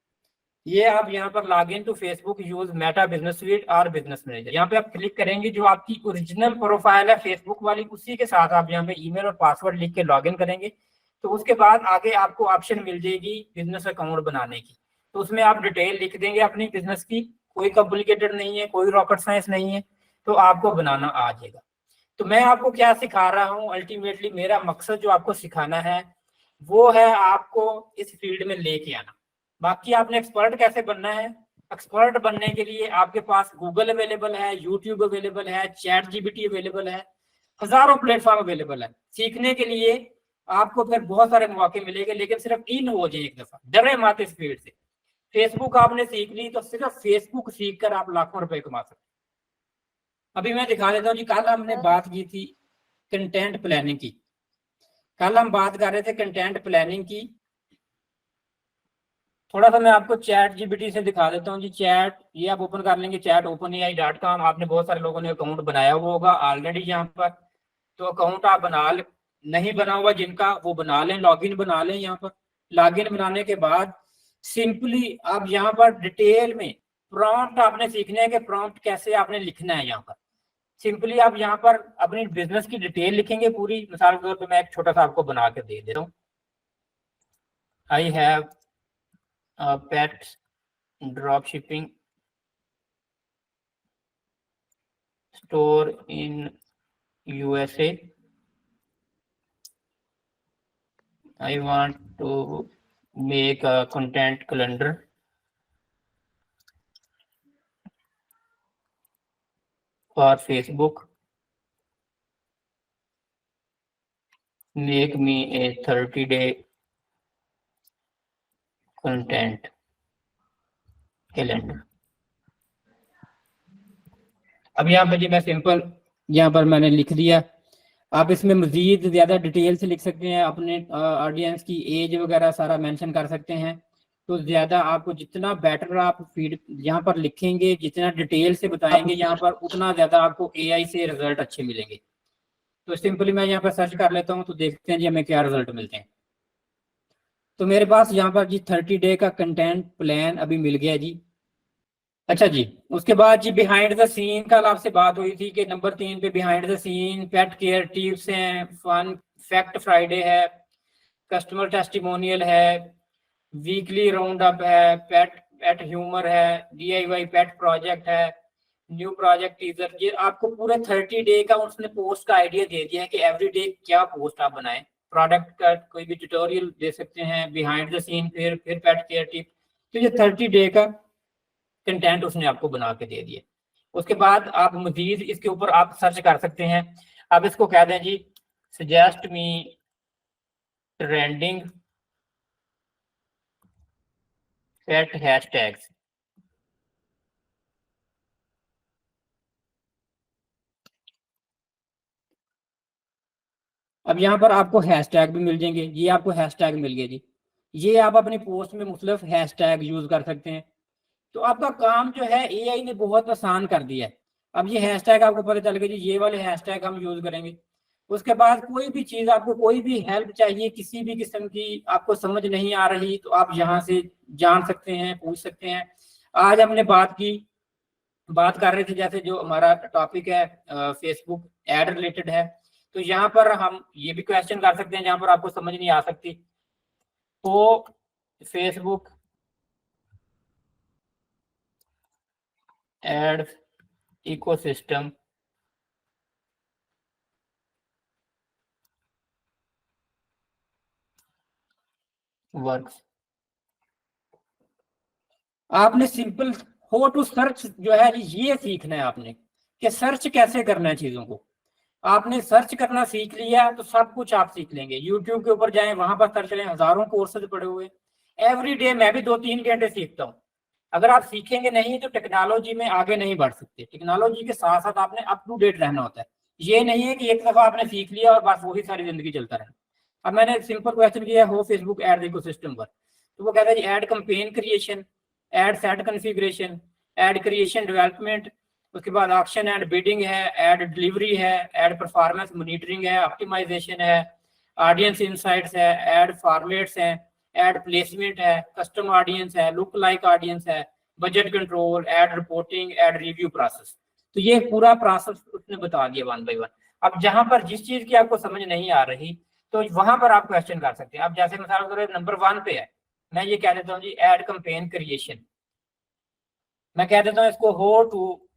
ये आप यहाँ पर log in to Facebook use Meta business suite और बिजनेस मैनेजर, यहाँ पे आप क्लिक करेंगे, जो आपकी ओरिजिनल प्रोफाइल है फेसबुक वाली उसी के साथ आप यहाँ पे ईमेल और पासवर्ड लिख के लॉग इन करेंगे। तो उसके बाद आगे आपको ऑप्शन मिल जाएगी बिजनेस अकाउंट बनाने की, तो उसमें आप डिटेल लिख देंगे अपनी बिजनेस की, कोई कॉम्प्लिकेटेड नहीं है, कोई रॉकेट साइंस नहीं है, तो आपको बनाना आ जाएगा। तो मैं आपको क्या सिखा रहा हूँ, अल्टीमेटली मेरा मकसद जो आपको सिखाना है वो है आपको इस फील्ड में लेके आना। बाकी आपने एक्सपर्ट कैसे बनना है, एक्सपर्ट बनने के लिए आपके पास गूगल अवेलेबल है, यूट्यूब अवेलेबल है, चैट जीपीटी अवेलेबल है, हजारों प्लेटफॉर्म अवेलेबल है। सीखने के लिए आपको फिर बहुत सारे मौके मिलेंगे, लेकिन सिर्फ इन हो जाए एक दफा, डरे मत इस फील्ड से। फेसबुक आपने सीख ली तो सिर्फ फेसबुक सीख कर आप लाखों रुपए कमा सकते हैं। अभी मैं दिखा देता हूँ जी, कल हमने बात की थी कंटेंट प्लानिंग की, कल हम बात कर रहे थे कंटेंट प्लानिंग की। थोड़ा सा मैं आपको चैट जीपीटी से दिखा देता हूँ जी। चैट ये आप ओपन कर लेंगे, चैट openai.com। आपने बहुत सारे लोगों ने अकाउंट बनाया हुआ होगा ऑलरेडी यहाँ पर, तो अकाउंट आप बना ले, नहीं बना हुआ जिनका वो बना लें, लॉगिन बना लें। यहाँ पर लॉगिन बनाने के बाद सिंपली आप यहाँ पर डिटेल में प्रॉम्प्ट आपने सीखने है कि प्रॉम्प्ट कैसे आपने लिखना है। यहाँ पर सिंपली आप यहाँ पर अपनी बिजनेस की डिटेल लिखेंगे पूरी। मिसाल के तौर पर मैं एक छोटा सा आपको बना के दे देता हूँ, I have pet drop shipping store in USA. I want to make a content calendar for Facebook. Make me a 30-day content calendar. अब यहाँ पर जी मैं सिंपल यहाँ पर मैंने लिख दिया। आप इसमें मजीद ज्यादा डिटेल से लिख सकते हैं, अपने ऑडियंस की एज वगैरह सारा मेंशन कर सकते हैं। तो ज्यादा आपको जितना बेटर आप फीड यहाँ पर लिखेंगे, जितना डिटेल से बताएंगे यहाँ पर, उतना ज्यादा आपको एआई से रिजल्ट अच्छे मिलेंगे। तो सिंपली मैं यहाँ पर सर्च कर लेता हूँ, तो देखते हैं जी हमें क्या रिजल्ट मिलते हैं। तो मेरे पास यहाँ पर जी 30 डे का कंटेंट प्लान अभी मिल गया जी। अच्छा जी, उसके बाद जी बिहाइंड द सीन, कल आपसे बात हुई थी कि नंबर 3 पे behind the scene pet care tips हैं, फन फैक्ट फ्राइडे है, कस्टमर टेस्टिमोनियल है, वीकली राउंड अप है, पेट पेट ह्यूमर है, डीआईवाई पेट प्रोजेक्ट है, न्यू प्रोजेक्ट टीजर। ये आपको पूरे 30 डे का उसने पोस्ट का आइडिया दे दिया है कि एवरी डे क्या पोस्ट आप बनाएं। प्रोडक्ट का कोई भी ट्यूटोरियल दे सकते हैं, बिहाइंड द सीन, फिर पेट केयर टिप। तो ये 30 डे का कंटेंट उसने आपको बना के दे दिया। उसके बाद आप मजीद इसके ऊपर आप सर्च कर सकते हैं। आप इसको कह दें जी सजेस्ट मी ट्रेंडिंग पेट हैशटैग्स। अब यहाँ पर आपको हैशटैग भी मिल जाएंगे, ये आपको हैशटैग मिल गए जी। ये आप अपनी पोस्ट में मुख्तलिफ हैशटैग यूज कर सकते हैं। तो आपका काम जो है एआई ने बहुत आसान कर दिया है। अब ये हैशटैग आपको पता चल गया जी, ये वाले हैशटैग हम यूज करेंगे। उसके बाद कोई भी चीज आपको कोई भी हेल्प चाहिए किसी भी किस्म की, आपको समझ नहीं आ रही, तो आप यहाँ से जान सकते हैं, पूछ सकते हैं। आज हमने बात कर रहे थे, जैसे जो हमारा टॉपिक है फेसबुक एड रिलेटेड है, तो यहाँ पर हम ये भी क्वेश्चन कर सकते हैं जहाँ पर आपको समझ नहीं आ सकती। तो फेसबुक एड इकोसिस्टम वर्क्स। आपने सिंपल हो टू सर्च जो है ये सीखना है आपने कि सर्च कैसे करना है चीजों को। आपने सर्च करना सीख लिया तो सब कुछ आप सीख लेंगे। यूट्यूब के ऊपर जाएं, वहां पर सर्च करें, हजारों कोर्सेज पड़े हुए। एवरी डे मैं भी 2-3 घंटे सीखता हूँ। अगर आप सीखेंगे नहीं तो टेक्नोलॉजी में आगे नहीं बढ़ सकते। टेक्नोलॉजी के साथ साथ आपने अप टू डेट रहना होता है। ये नहीं है कि एक दफा आपने सीख लिया और बस वही सारी जिंदगी चलता रहा। अब मैंने सिंपल क्वेश्चन किया, हो फेसबुक एड इकोसिस्टम पर, तो वो कहता है जी ad campaign creation, ad set configuration, ad creation development, उसके बाद ऑक्शन एंड बिडिंग है, एड डिलीवरी है, एड परफॉर्मेंस मॉनिटरिंग है, ऑप्टिमाइजेशन है, ऑडियंस इंसाइट्स है, एड फॉर्मेट्स हैं, एड प्लेसमेंट है, कस्टम ऑडियंस है, लुक लाइक ऑडियंस है, budget control, ad reporting, ad review process. तो ये पूरा प्रोसेस उसने बता दिया 1 बाय 1। अब जहां पर जिस चीज की आपको समझ नहीं आ रही तो वहां पर आप क्वेश्चन कर सकते हैं। अब जैसे मिसाल नंबर 1 पे है, मैं ये कह देता हूँ जी एड कंपेन क्रिएशन, मैं कह देता हूँ इसको how to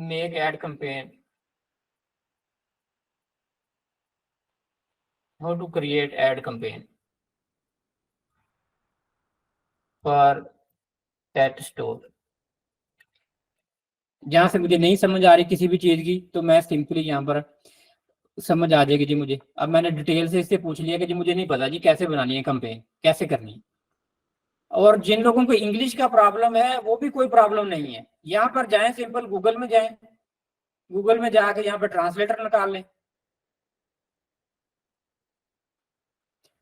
make ad campaign, how to create ad campaign for pet store। जहां से मुझे नहीं समझ आ रही किसी भी चीज की तो मैं सिंपली यहाँ पर समझ आ जाएगी जी मुझे। अब मैंने डिटेल से इससे पूछ लिया कि जी मुझे नहीं पता जी कैसे बनानी है कंपेन, कैसे करनी है। और जिन लोगों को इंग्लिश का प्रॉब्लम है वो भी कोई प्रॉब्लम नहीं है, यहाँ पर जाएं, सिंपल गूगल में जाएं, गूगल में जाके यहाँ पर ट्रांसलेटर निकाल लें।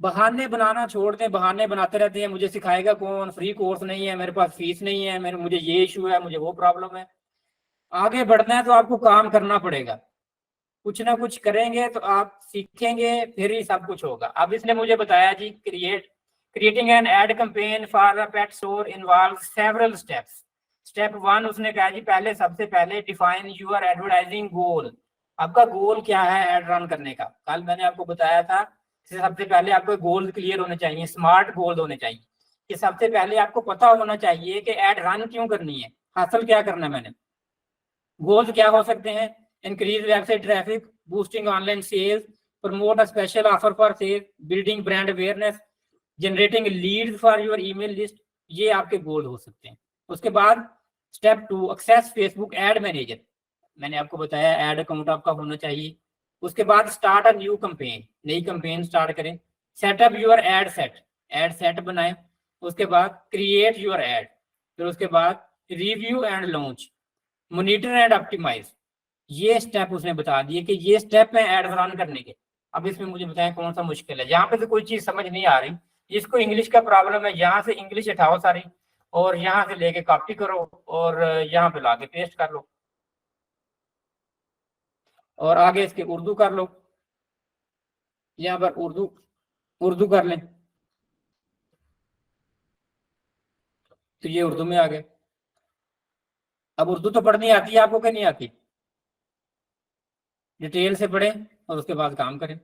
बहाने बनाना छोड़ दें, बहाने बनाते रहते हैं, मुझे सिखाएगा कौन, फ्री कोर्स नहीं है, मेरे पास फीस नहीं है, मेरे मुझे ये इशू है, मुझे वो प्रॉब्लम है। आगे बढ़ना है तो आपको काम करना पड़ेगा, कुछ ना कुछ करेंगे तो आप सीखेंगे, फिर ही सब कुछ होगा। अब इसने मुझे बताया जी creating an ad campaign for a pet store involve several steps. Step 1 उसने कहा जी पहले सबसे पहले डिफाइन योर एडवर्टाइजिंग गोल। आपका गोल क्या है एड रन करने का। कल मैंने आपको बताया था सबसे पहले आपको गोल क्लियर होने चाहिए, स्मार्ट गोल होने चाहिए, कि सबसे पहले आपको पता होना चाहिए कि एड रन क्यों करनी है, हासिल क्या करना है मैंने। गोल्स क्या हो सकते हैं, increase website traffic, boosting online sales, promote a special offer for sale, building brand awareness, generating leads for your email list, ये आपके गोल हो सकते हैं। उसके बाद step 2 access Facebook ad manager, मैंने आपको बताया एड अकाउंट आपका होना चाहिए। उसके बाद स्टार्ट अ न्यू कंपेन, नई कंपेन स्टार्ट करें। सेटअप योर एड सेट बनाएं। उसके बाद क्रिएट योर एड, फिर उसके बाद review and launch, monitor and optimise. ये स्टेप उसने बता दिए कि ये स्टेप है एड रन करने के। अब इसमें मुझे बताएं कौन सा मुश्किल है, जहाँ पे से कोई चीज समझ नहीं आ रही, जिसको इंग्लिश का प्रॉब्लम है यहाँ से इंग्लिश उठाओ सारी और यहाँ से लेके कॉपी करो और यहाँ पे लाके पेस्ट कर लो और आगे इसके उर्दू कर लो, यहाँ पर उर्दू उर्दू कर लें तो ये उर्दू में आ गए। अब उर्दू तो पढ़नी आती है आपको कि नहीं आती, डिटेल से पढ़ें और उसके बाद काम करें।